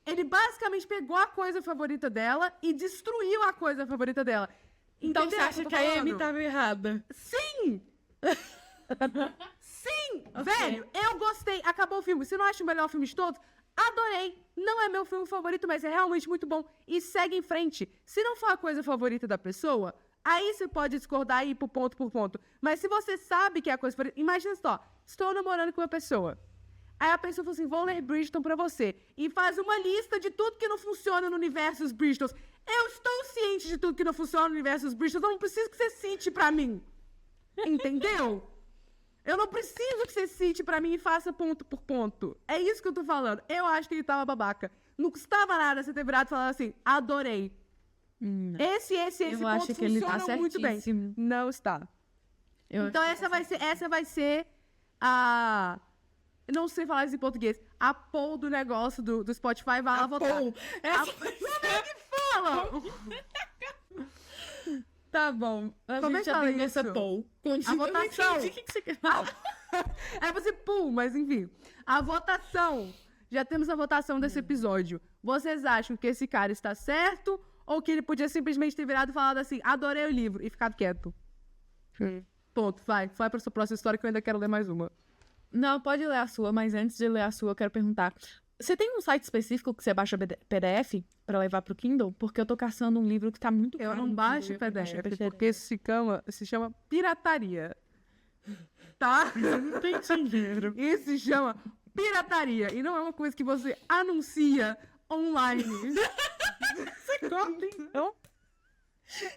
Ele basicamente pegou a coisa favorita dela e destruiu a coisa favorita dela. Então Entendeu você o acha eu tô que a Amy falando? tava errada? Sim! Sim! Velho, eu gostei. Acabou o filme. Você não acha o melhor filme de todos? Adorei. Não é meu filme favorito, mas é realmente muito bom. E segue em frente. Se não for a coisa favorita da pessoa, aí você pode discordar e ir por ponto. Mas se você sabe que é a coisa favorita... Imagina só. Estou namorando com uma pessoa. Aí a pessoa fala assim, vou ler Bridgerton pra você. E faz uma lista de tudo que não funciona no universo dos Bridgertons. Eu estou ciente de tudo que não funciona no universo dos Bridgertons. Eu não preciso que você cite pra mim. Entendeu? Eu não preciso que você cite pra mim e faça ponto por ponto. É isso que eu tô falando. Eu acho que ele tava babaca. Não custava nada você ter virado e falado assim, adorei. Esse eu ponto acho que ele tá funcionam muito bem. certíssimo. Não está. Então essa vai ser a... Eu não sei falar isso em português. A poll do negócio do Spotify, vai lá votar. Essa Fala! Tá bom. A Como é gente que já fala tem essa isso? poll. A votação. O que você quer? É pra ser pool, mas enfim. A votação. Já temos a votação desse episódio. Vocês acham que esse cara está certo ou que ele podia simplesmente ter virado e falado assim, adorei o livro e ficado quieto? Ponto, vai pra sua próxima história que eu ainda quero ler mais uma. Não, pode ler a sua, mas antes de ler a sua, eu quero perguntar. Você tem um site específico que você baixa PDF pra levar pro Kindle? Porque eu tô caçando um livro que tá muito caro. Eu não no baixo Kindle, PDF, PDF. porque se chama pirataria. Tá? Não tem dinheiro. Isso se chama pirataria. E não é uma coisa que você anuncia online. Você corta, então?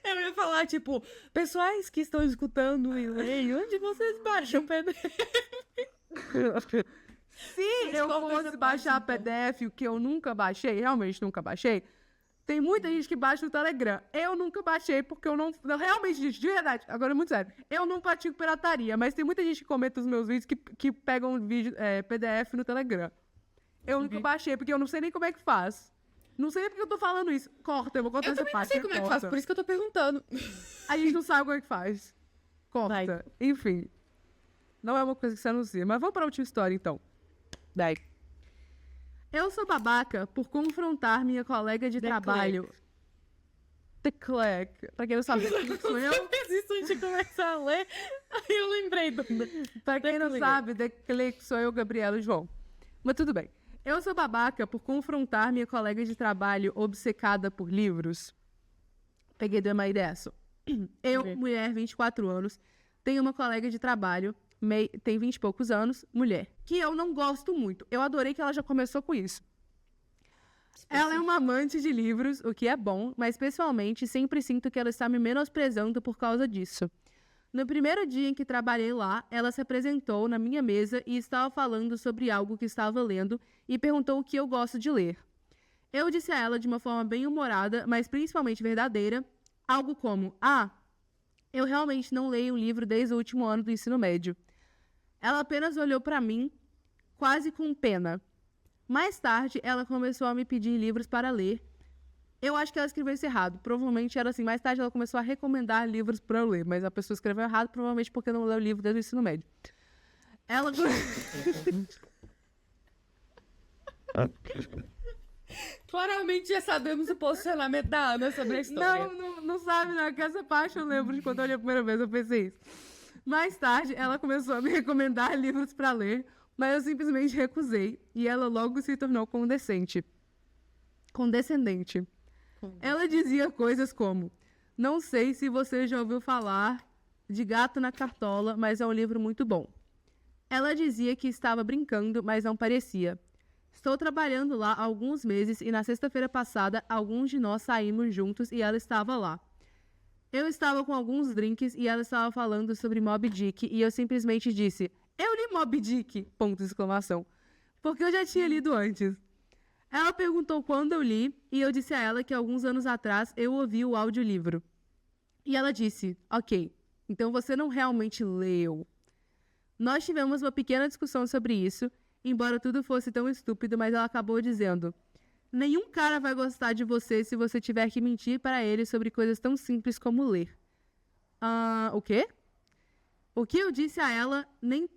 Eu ia falar, tipo, pessoais que estão escutando e leem, onde vocês baixam PDF? Se eu fosse baixar PDF, o que eu nunca baixei, realmente nunca baixei, tem muita gente que baixa o Telegram. Eu nunca baixei porque eu não... Realmente, gente, de verdade, agora é muito sério. Eu não pratico pirataria, mas tem muita gente que comenta os meus vídeos que pegam vídeo, PDF no Telegram. Eu nunca baixei, porque eu não sei nem como é que faz. Não sei nem porque eu tô falando isso. Corta, eu vou cortar Eu essa também não parte. sei como é que faz, por isso que eu tô perguntando. A gente não sabe como é que faz. Corta. Vai. Enfim. Não é uma coisa que você anuncia. Mas vamos para a última história, então. Daí. Eu sou babaca por confrontar minha colega de trabalho. The Clerk. Pra quem não sabe, quem sou eu? Eu fiz isso antes de começar a ler, aí eu lembrei do... Pra quem não sabe, The Clerk sou eu, Gabriela e João. Mas tudo bem. Eu sou babaca por confrontar minha colega de trabalho obcecada por livros. Peguei de uma ideia só. Eu, mulher, 24 anos, tenho uma colega de trabalho, tem 20 e poucos anos, mulher, que eu não gosto muito. Eu adorei que ela já começou com isso. Ela é uma amante de livros, o que é bom, mas pessoalmente sempre sinto que ela está me menosprezando por causa disso. No primeiro dia em que trabalhei lá, ela se apresentou na minha mesa e estava falando sobre algo que estava lendo e perguntou o que eu gosto de ler. Eu disse a ela de uma forma bem humorada, mas principalmente verdadeira, algo como, eu realmente não leio um livro desde o último ano do ensino médio. Ela apenas olhou para mim, quase com pena. Mais tarde, ela começou a me pedir livros para ler. Eu acho que ela escreveu isso errado. Provavelmente era assim. Mais tarde, ela começou a recomendar livros para eu ler. Mas a pessoa escreveu errado, provavelmente porque não leu o livro desde o ensino médio. Ela... Claramente já sabemos o posicionamento da Ana sobre a história. Não sabe, não. Que essa parte eu lembro de quando eu olhei a primeira vez, eu pensei isso. Mais tarde, ela começou a me recomendar livros para ler, mas eu simplesmente recusei. E ela logo se tornou condescendente. Ela dizia coisas como: não sei se você já ouviu falar de Gato na Cartola, mas é um livro muito bom. Ela dizia que estava brincando, mas não parecia. Estou trabalhando lá há alguns meses e na sexta-feira passada, alguns de nós saímos juntos e ela estava lá. Eu estava com alguns drinks e ela estava falando sobre Moby Dick e eu simplesmente disse, eu li Moby Dick, ponto de exclamação, porque eu já tinha lido antes. Ela perguntou quando eu li e eu disse a ela que alguns anos atrás eu ouvi o audiolivro. E ela disse, ok, então você não realmente leu. Nós tivemos uma pequena discussão sobre isso, embora tudo fosse tão estúpido, mas ela acabou dizendo, nenhum cara vai gostar de você se você tiver que mentir para ele sobre coisas tão simples como ler. O quê? O que eu disse a ela nem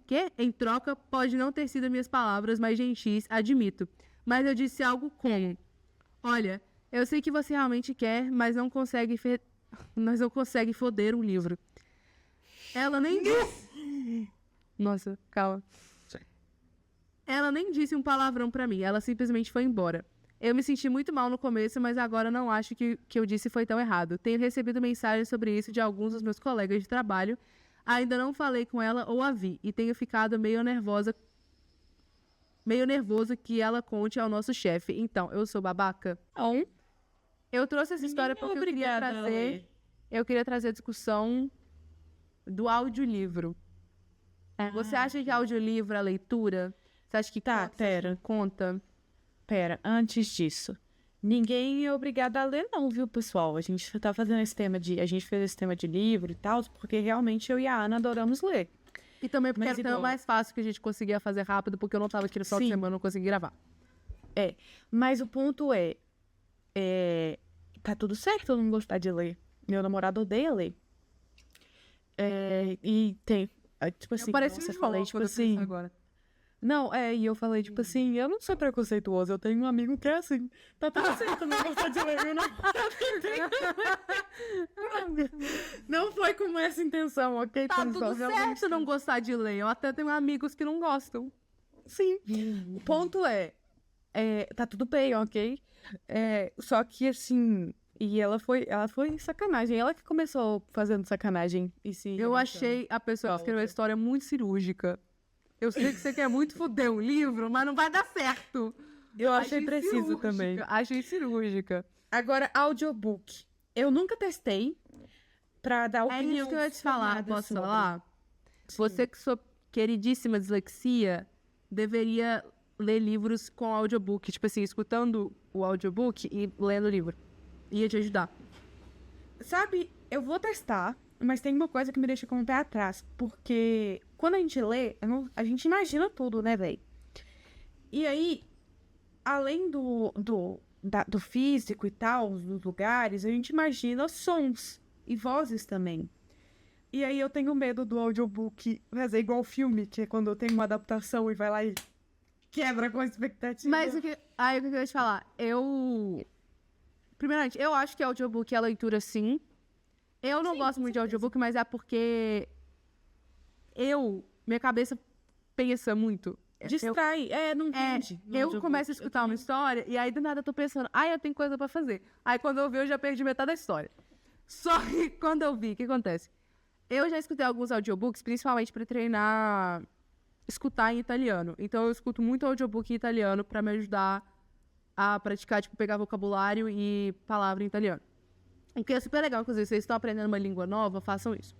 que, em troca, pode não ter sido minhas palavras mais gentis, admito. Mas eu disse algo como, olha, eu sei que você realmente quer, mas não consegue foder um livro. Ela nem disse... Nossa, calma. Ela nem disse um palavrão pra mim, ela simplesmente foi embora. Eu me senti muito mal no começo, mas agora não acho que o que eu disse foi tão errado. Tenho recebido mensagens sobre isso de alguns dos meus colegas de trabalho. Ainda não falei com ela ou a vi, e tenho ficado meio nervoso que ela conte ao nosso chefe. Então, eu sou babaca? Não. Eu trouxe essa história porque eu queria trazer a discussão do audiolivro. Você acha que audiolivro é leitura? Você acha que conta? Pera, antes disso. Ninguém é obrigado a ler, não, viu, pessoal? A gente a gente fez esse tema de livro e tal, porque realmente eu e a Ana adoramos ler. E também porque era tão mais fácil que a gente conseguia fazer rápido, porque eu não tava aqui no final de semana, não consegui gravar. Mas o ponto tá tudo certo eu não gostar de ler. Meu namorado odeia ler. E tem, tipo assim, eu falei, tipo assim... Agora. Não, e eu falei, tipo assim, eu não sou preconceituosa, eu tenho um amigo que é assim. Tá tudo certo não gostar de ler, meu namorado. Não foi com essa intenção, ok? Tá tudo certo não gostar de ler, eu até tenho amigos que não gostam. Sim, o ponto tá tudo bem, ok? Só que, assim... E ela foi sacanagem. Ela que começou fazendo sacanagem. Eu achei a pessoa que escreveu a história muito cirúrgica. Eu sei que você quer muito foder um livro, mas não vai dar certo. Eu achei preciso também. Achei cirúrgica. Agora, audiobook. Eu nunca testei pra dar opinião. É isso que eu ia te falar. Posso falar? Sim. Você que sua queridíssima dislexia deveria ler livros com audiobook. Tipo assim, escutando o audiobook e lendo o livro. Ia te ajudar. Sabe, eu vou testar, mas tem uma coisa que me deixa com o pé atrás. Porque quando a gente lê, a gente imagina tudo, né, velho? E aí, além do físico e tal, dos lugares, a gente imagina sons e vozes também. E aí eu tenho medo do audiobook fazer igual o filme, que é quando eu tenho uma adaptação e vai lá e quebra com a expectativa. Mas o que eu ia te falar, primeiramente, eu acho que audiobook é leitura, sim. Eu não gosto muito de audiobook, mas é porque minha cabeça pensa muito. Distrai, não entende. Eu começo a escutar uma história e aí do nada eu tô pensando, eu tenho coisa pra fazer. Aí quando eu vi, eu já perdi metade da história. Só que quando eu vi, o que acontece? Eu já escutei alguns audiobooks, principalmente pra treinar escutar em italiano. Então eu escuto muito audiobook em italiano pra me ajudar a praticar, tipo, pegar vocabulário e palavra em italiano. O que é super legal, inclusive, se vocês estão aprendendo uma língua nova, façam isso.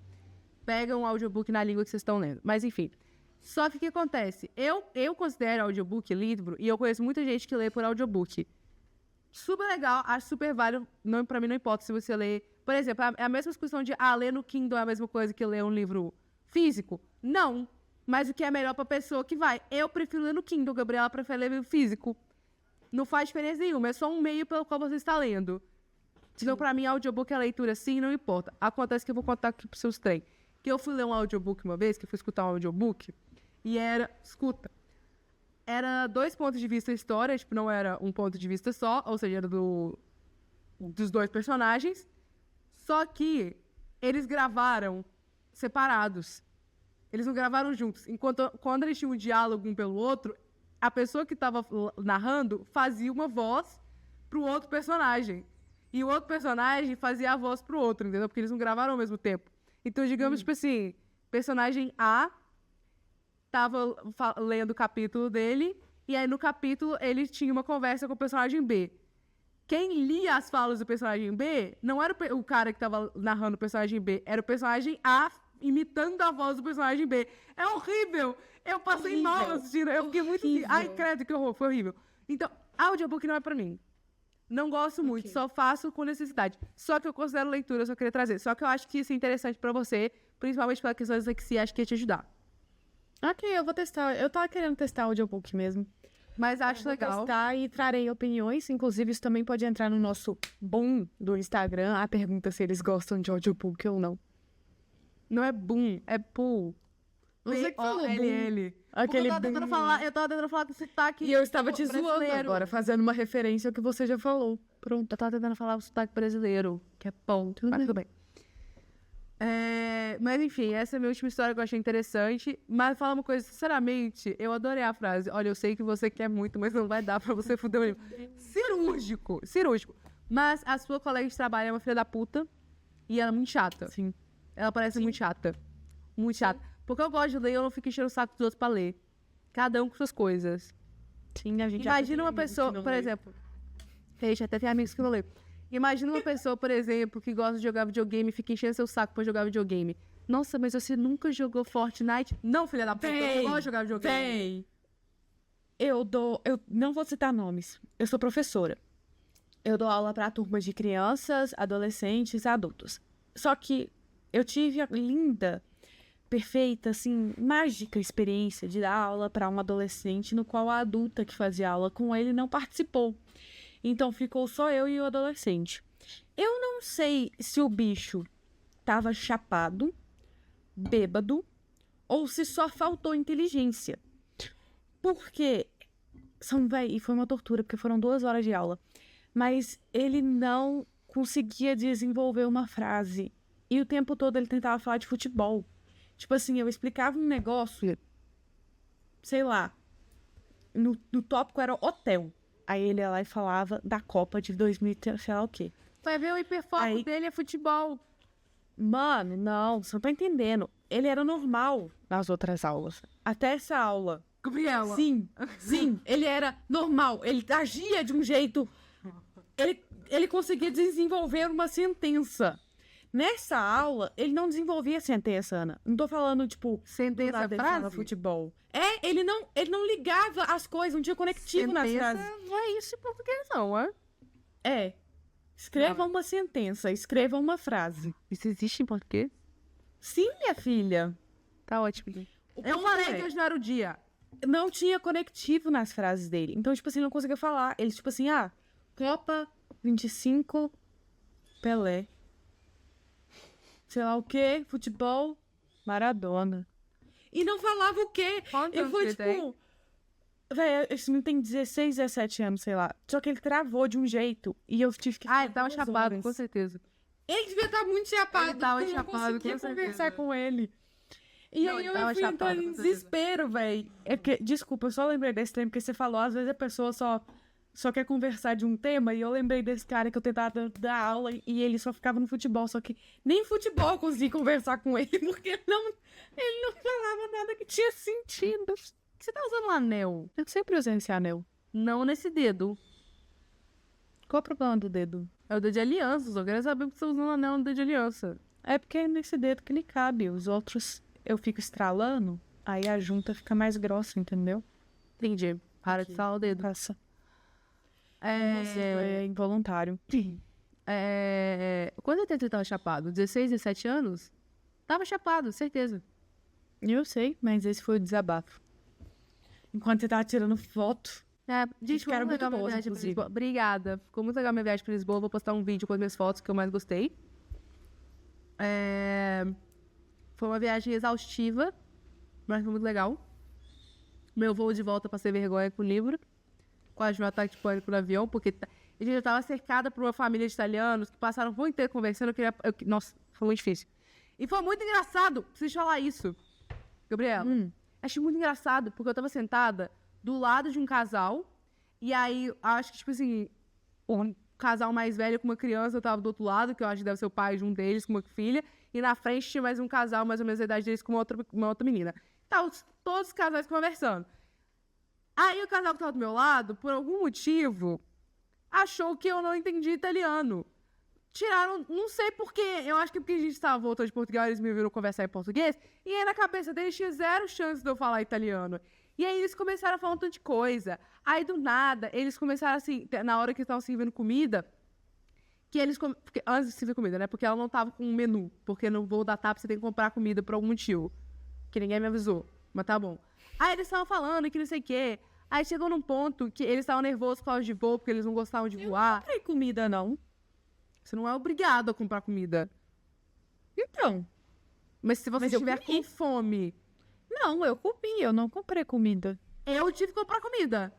Pegam um audiobook na língua que vocês estão lendo. Mas, enfim. Só que o que acontece? Eu considero audiobook livro, e eu conheço muita gente que lê por audiobook. Super legal, acho super válido. Pra mim não importa se você lê... Por exemplo, é a mesma discussão de, ler no Kindle é a mesma coisa que ler um livro físico? Não. Mas o que é melhor pra pessoa que vai? Eu prefiro ler no Kindle, Gabriela prefere ler livro físico. Não faz diferença nenhuma, é só um meio pelo qual você está lendo. Então, pra mim, audiobook é leitura, sim, não importa. Acontece que eu vou contar aqui pros seus trem. Que eu fui ler um audiobook uma vez, que eu fui escutar um audiobook, e era 2 pontos de vista história, tipo, não era um ponto de vista só, ou seja, era dos 2 personagens, só que eles gravaram separados. Eles não gravaram juntos. Quando eles tinham um diálogo um pelo outro, a pessoa que estava narrando fazia uma voz pro outro personagem. E o outro personagem fazia a voz pro outro, entendeu? Porque eles não gravaram ao mesmo tempo. Então, digamos, tipo assim, personagem A tava lendo o capítulo dele, e aí no capítulo ele tinha uma conversa com o personagem B. Quem lia as falas do personagem B não era o cara que tava narrando o personagem B, era o personagem A imitando a voz do personagem B. É horrível! Eu passei mal assistindo, eu fiquei muito... Ai, credo, que horror, foi horrível. Então, audiobook não é pra mim. Não gosto muito, só faço com necessidade. Só que eu considero leitura, eu só queria trazer. Só que eu acho que isso é interessante pra você, principalmente pela questão da dislexia, acho que ia te ajudar. Ok, eu vou testar. Eu tava querendo testar audiobook mesmo. Mas acho legal. Vou testar e trarei opiniões. Inclusive, isso também pode entrar no nosso boom do Instagram. A pergunta se eles gostam de audiobook ou não. Não é boom, é pull. Você que falou L. Aquele eu tava tentando falar com sotaque. E eu estava te zoando brasileiro. agora, fazendo uma referência ao que você já falou. Pronto, eu tava tentando falar o sotaque brasileiro, que é bom. Mas tudo bem. Mas enfim, essa é a minha última história que eu achei interessante. Mas falar uma coisa, sinceramente, eu adorei a frase. Olha, eu sei que você quer muito, mas não vai dar pra você fuder o livro. Cirúrgico. Mas a sua colega de trabalho é uma filha da puta e ela é muito chata. Sim. Ela parece muito chata. Muito chata. Porque eu gosto de ler e eu não fico enchendo o saco dos outros pra ler. Cada um com suas coisas. Sim, a gente Imagina uma pessoa, por exemplo... Gente, até tem amigos que não lê. Imagina uma pessoa, por exemplo, que gosta de jogar videogame e fica enchendo seu saco pra jogar videogame. Nossa, mas você nunca jogou Fortnite? Não, filha da puta, eu gosto de jogar videogame. Eu não vou citar nomes. Eu sou professora. Eu dou aula pra turmas de crianças, adolescentes e adultos. Só que eu tive a linda, perfeita, assim, mágica experiência de dar aula pra um adolescente no qual a adulta que fazia aula com ele não participou. Então ficou só eu e o adolescente. Eu não sei se o bicho tava chapado, bêbado, ou se só faltou inteligência. Porque, e foi uma tortura, porque foram 2 horas de aula. Mas ele não conseguia desenvolver uma frase. E o tempo todo ele tentava falar de futebol. Tipo assim, eu explicava um negócio, sei lá, no tópico era hotel. Aí ele ia lá e falava da Copa de 2000, sei lá o quê. Vai ver o hiperfoco dele é futebol. Mano, não, você não tá entendendo. Ele era normal nas outras aulas. Até essa aula. Gabriela. Sim, ele era normal. Ele agia de um jeito... Ele conseguia desenvolver uma sentença. Nessa aula, ele não desenvolvia sentença, Ana. Não tô falando, tipo... Sentença, frase? Futebol. Ele não ligava as coisas, não tinha conectivo nas frases. Não é isso em português, não, Escreva uma sentença, escreva uma frase. Isso existe em português? Sim, minha filha. Tá ótimo. Eu falei que hoje não era o dia. Não tinha conectivo nas frases dele. Então, tipo assim, não conseguia falar. Ele, tipo assim, Copa 25, Pelé. Sei lá o quê, futebol, Maradona. E não falava o quê? Quantos foi, anos tipo... Véi, esse menino tem 16, 17 anos, sei lá. Só que ele travou de um jeito e eu tive que... ele tava chapado, com certeza. Ele devia estar muito chapado. Ele tava chapado, com certeza. Eu não conseguia conversar com ele. E Não, aí ele eu tava fui chapado, entrando em com certeza. desespero, véi. É porque, desculpa, eu só lembrei desse tema porque você falou, às vezes a pessoa só quer conversar de um tema, e eu lembrei desse cara que eu tentava dar aula e ele só ficava no futebol, só que nem futebol eu consegui conversar com ele, porque ele não falava nada que tinha sentido. Você tá usando um anel? Eu sempre usei esse anel. Não nesse dedo. Qual o problema do dedo? É o dedo de aliança, só quero saber porque você tá usando um anel no dedo de aliança. É porque é nesse dedo que ele cabe, os outros eu fico estralando, aí a junta fica mais grossa, entendeu? Entendi. Para de estralar o dedo. Passa. Nossa, é involuntário. Quanto tempo você tava chapado? 16, 17 anos? Tava chapado, certeza. Eu sei, mas esse foi o desabafo. Enquanto você tava tirando foto. Gente, ficou muito legal minha viagem pra Lisboa. Obrigada. Ficou muito legal minha viagem pra Lisboa. Vou postar um vídeo com as minhas fotos que eu mais gostei. Foi uma viagem exaustiva, mas foi muito legal. Meu voo de volta passei vergonha com o livro. Quase um ataque de pânico no avião, porque eu já estava cercada por uma família de italianos que passaram o voo inteiro conversando. Nossa, foi muito difícil. E foi muito engraçado, preciso falar isso. Gabriela, achei muito engraçado, porque eu tava sentada do lado de um casal, e aí, acho que, tipo assim, um casal mais velho com uma criança, eu tava do outro lado, que eu acho que deve ser o pai de um deles, com uma filha, e na frente tinha mais um casal, mais ou menos a idade deles, com uma outra menina. Tá, todos os casais conversando. Aí o casal que tava do meu lado, por algum motivo, achou que eu não entendi italiano. Tiraram, não sei porquê, eu acho que porque a gente tava voltando de Portugal, eles me viram conversar em português, e aí na cabeça deles tinha zero chance de eu falar italiano. E aí eles começaram a falar um tanto de coisa. Aí do nada, eles começaram assim, na hora que estavam servindo comida, que eles, porque, antes de servir comida, né, porque ela não tava com um menu, porque no voo da TAP você tem que comprar comida por algum motivo, que ninguém me avisou, mas tá bom. Aí eles estavam falando que não sei o quê, aí chegou num ponto que eles estavam nervosos por causa de voo, porque eles não gostavam de voar. Não comprei comida, não. Você não é obrigado a comprar comida. Então. Mas se você estiver com fome... Não, eu comi, eu não comprei comida. Eu tive que comprar comida.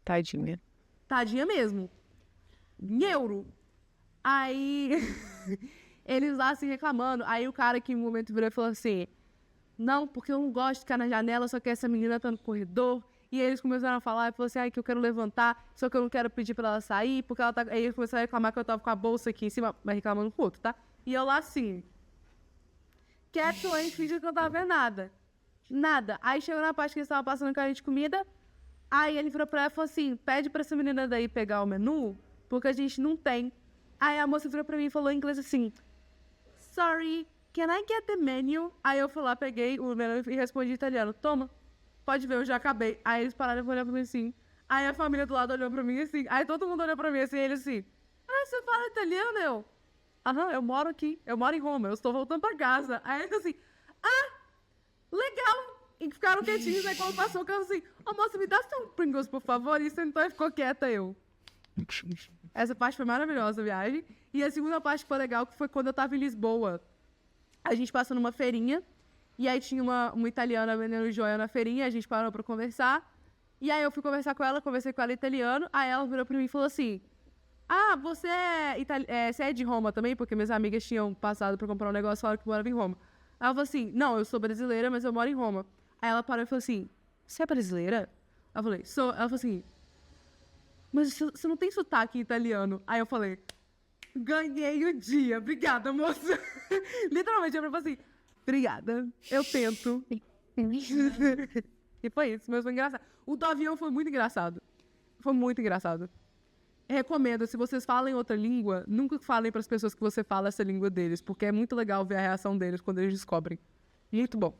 Tadinha. Tadinha mesmo. Em euro. Aí... eles lá assim reclamando. Aí o cara que no momento virou e falou assim... Não, porque eu não gosto de ficar na janela, só que essa menina tá no corredor... E eles começaram a falar, e falou assim, que eu quero levantar, só que eu não quero pedir pra ela sair, porque ela tá... Aí eles começaram a reclamar que eu tava com a bolsa aqui em cima, mas reclamando com o outro, tá? E eu lá assim, quieto, fingindo que eu não tava vendo nada. Nada. Aí chegou na parte que eles estavam passando carrinho de comida, aí ele virou pra ela e falou assim, pede pra essa menina daí pegar o menu, porque a gente não tem. Aí a moça virou pra mim e falou em inglês assim, sorry, can I get the menu? Aí eu fui lá, peguei o menu e respondi em italiano, toma. Pode ver, eu já acabei. Aí eles pararam e olhar pra mim assim. Aí a família do lado olhou pra mim assim. Aí todo mundo olhou pra mim assim. Ele assim. Ah, você fala italiano, eu? Aham, eu moro aqui. Eu moro em Roma. Eu estou voltando pra casa. Aí eles assim. Ah, legal. E ficaram quietinhos. Aí quando passou o carro assim. Ô, moça, me dá só um Pringles, por favor. E sentou e ficou quieta, eu. Essa parte foi maravilhosa, a viagem. E a segunda parte que foi legal, que foi quando eu tava em Lisboa. A gente passou numa feirinha. E aí tinha uma italiana vendendo joia na feirinha, a gente parou pra conversar. E aí eu fui conversar com ela, conversei com ela em italiano. Aí ela virou pra mim e falou assim, ah, você você é de Roma também? Porque minhas amigas tinham passado pra comprar um negócio e falaram que morava em Roma. Aí ela falou assim, não, eu sou brasileira, mas eu moro em Roma. Aí ela parou e falou assim, você é brasileira? Eu falei, sou. Ela falou assim, mas você não tem sotaque italiano? Aí eu falei, ganhei o dia, obrigada, moça. Literalmente, eu falei assim, obrigada, eu tento. E foi isso, mas foi engraçado. O do avião foi muito engraçado. Foi muito engraçado. Recomendo, se vocês falam outra língua, nunca falem para as pessoas que você fala essa língua deles, porque é muito legal ver a reação deles quando eles descobrem. Muito bom.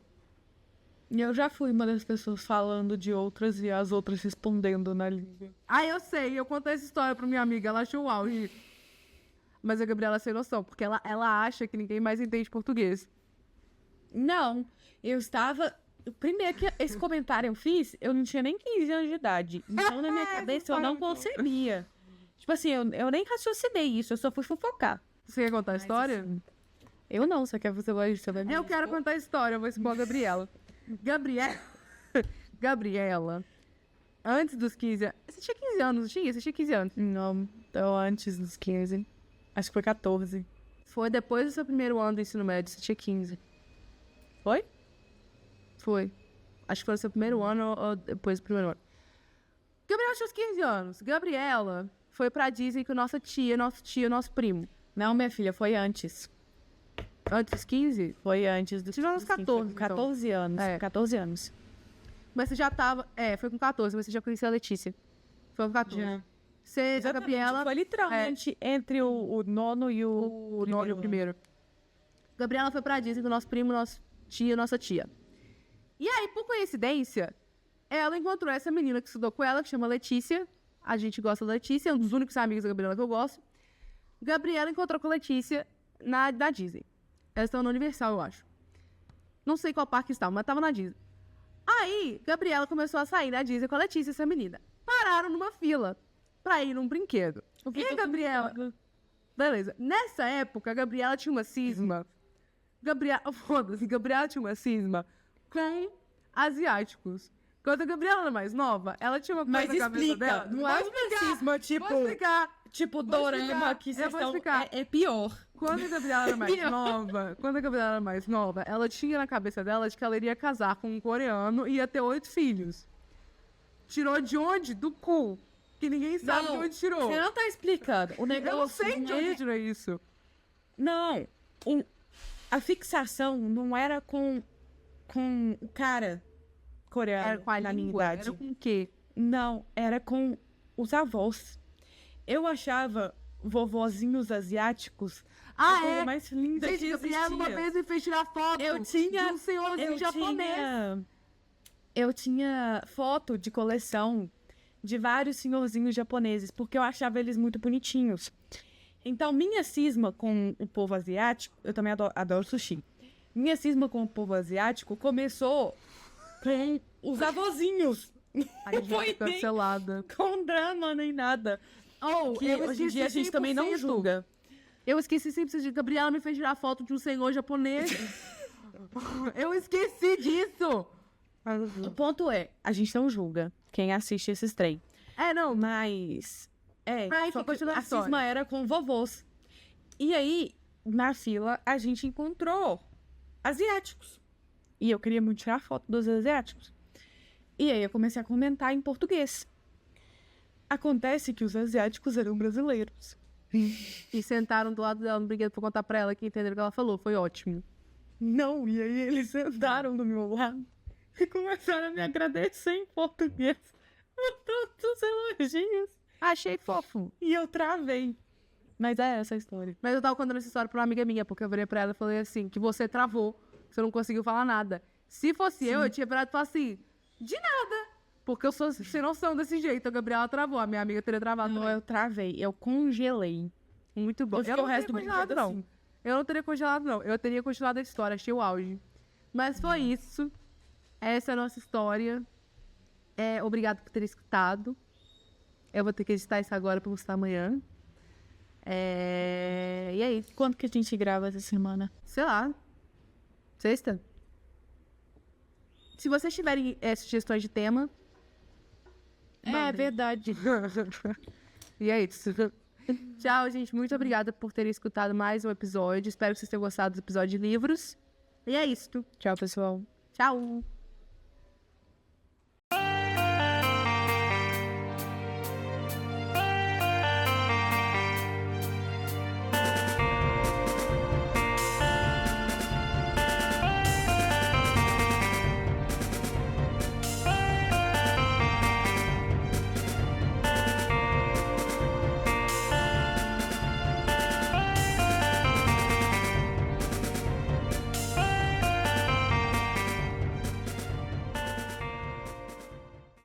E eu já fui uma das pessoas falando de outras e as outras respondendo na língua. Ah, eu sei, eu contei essa história pra minha amiga, ela achou o auge. Mas a Gabriela sem noção, porque ela acha que ninguém mais entende português. Não, eu estava... Primeiro que esse comentário eu fiz, eu não tinha nem 15 anos de idade. Então, na minha cabeça, eu não concebia. Tipo assim, eu nem raciocinei isso, eu só fui fofocar. Você quer contar a história? Assim, eu não, você quer você vai saber. Eu quero contar a história, eu vou expor a Gabriela. Gabriela, antes dos 15 anos... Você tinha 15 anos, não tinha? Você tinha 15 anos? Não, então antes dos 15. Acho que foi 14. Foi depois do seu primeiro ano do ensino médio, você tinha 15. Foi? Foi. Acho que foi o seu primeiro ano ou depois do primeiro ano. Gabriela tinha uns 15 anos. Gabriela foi pra Disney com nossa tia, nosso tio, nosso primo. Não, minha filha, foi antes. Antes dos 15? Foi antes dos 15. Tive uns 14, Foi 14 anos. É. 14 anos. Mas você já tava... foi com 14, mas você já conhecia a Letícia. Foi com 14. Já. Você, a Exatamente, Gabriela... foi literalmente entre o nono e o nono e o primeiro. Gabriela foi pra Disney com nosso primo, nosso tio, nossa tia. E aí, por coincidência, ela encontrou essa menina que estudou com ela, que chama Letícia. A gente gosta da Letícia, é um dos únicos amigos da Gabriela que eu gosto. Gabriela encontrou com a Letícia na Disney. Elas estão no Universal, eu acho. Não sei qual parque estavam, mas estavam na Disney. Aí, Gabriela começou a sair na Disney com a Letícia, essa menina. Pararam numa fila pra ir num brinquedo. E a Gabriela... Beleza. Nessa época, a Gabriela tinha uma cisma. Gabriela tinha uma cisma com asiáticos. Quando a Gabriela era mais nova, ela tinha uma coisa na cabeça dela. Não é um racismo, tipo... Vou explicar. Tipo, dorama, que vocês estão... É pior. Quando a Gabriela era mais nova, ela tinha na cabeça dela de que ela iria casar com um coreano e ia ter 8 filhos. Tirou de onde? Do cu. Que ninguém sabe de onde tirou. Você não tá explicando. O negócio Eu não sei de onde tirou isso. Não. A fixação não era com o cara coreano Era com a na minha língua? idade. Era com o quê? Não, era com os avós. Eu achava vovozinhos asiáticos a coisa mais linda Gente, que Gabriela uma existia. vez me fez tirar foto Eu tinha- de um senhorzinho japonês. Eu tinha foto de coleção de vários senhorzinhos japoneses, porque eu achava eles muito bonitinhos. Então, minha cisma com o povo asiático, eu também adoro sushi. Minha cisma com o povo asiático começou com os avôzinhos. A gente Foi foi bem- cancelada. Com drama nem nada. Que eu hoje em dia a esqueci gente também não 100%. julga. Eu esqueci sempre de Gabriela me fez tirar foto de um senhor japonês. Eu esqueci disso. O ponto é, a gente não julga quem assiste esses trem. Não, Mas, Ai, só que que continua a a cisma história. era com vovôs. E aí, na fila, a gente encontrou asiáticos. E eu queria muito tirar foto dos asiáticos. E aí eu comecei a comentar em português. Acontece que os asiáticos eram brasileiros. E sentaram do lado dela no brinquedo pra contar pra ela que entenderam o que ela falou. Foi ótimo. Não, e aí eles sentaram do meu lado e começaram a me agradecer em português por todos os elogios. Achei fofo. E eu travei. Mas é essa a história. Mas eu tava contando essa história pra uma amiga minha, porque eu virei pra ela e falei assim, que você travou, que você não conseguiu falar nada. Se fosse eu tinha virado e falado assim, de nada. Porque eu sou sem noção desse jeito. A Gabriela travou, a minha amiga teria travado. Não, também. eu travei. Eu congelei. Muito bom. Eu fiquei não o resto teria do congelado, brinquedo não. assim. Eu não teria congelado, não. Eu teria continuado a história, achei o auge. Mas foi isso. Essa é a nossa história. Obrigado por ter escutado. Eu vou ter que editar isso agora pra postar amanhã. E é isso. Quando que a gente grava essa semana? Sei lá. Sexta? Se vocês tiverem sugestões de tema... É mandem. verdade. E é isso. Tchau, gente. Muito obrigada por terem escutado mais um episódio. Espero que vocês tenham gostado do episódio de livros. E é isso. Tchau, pessoal. Tchau.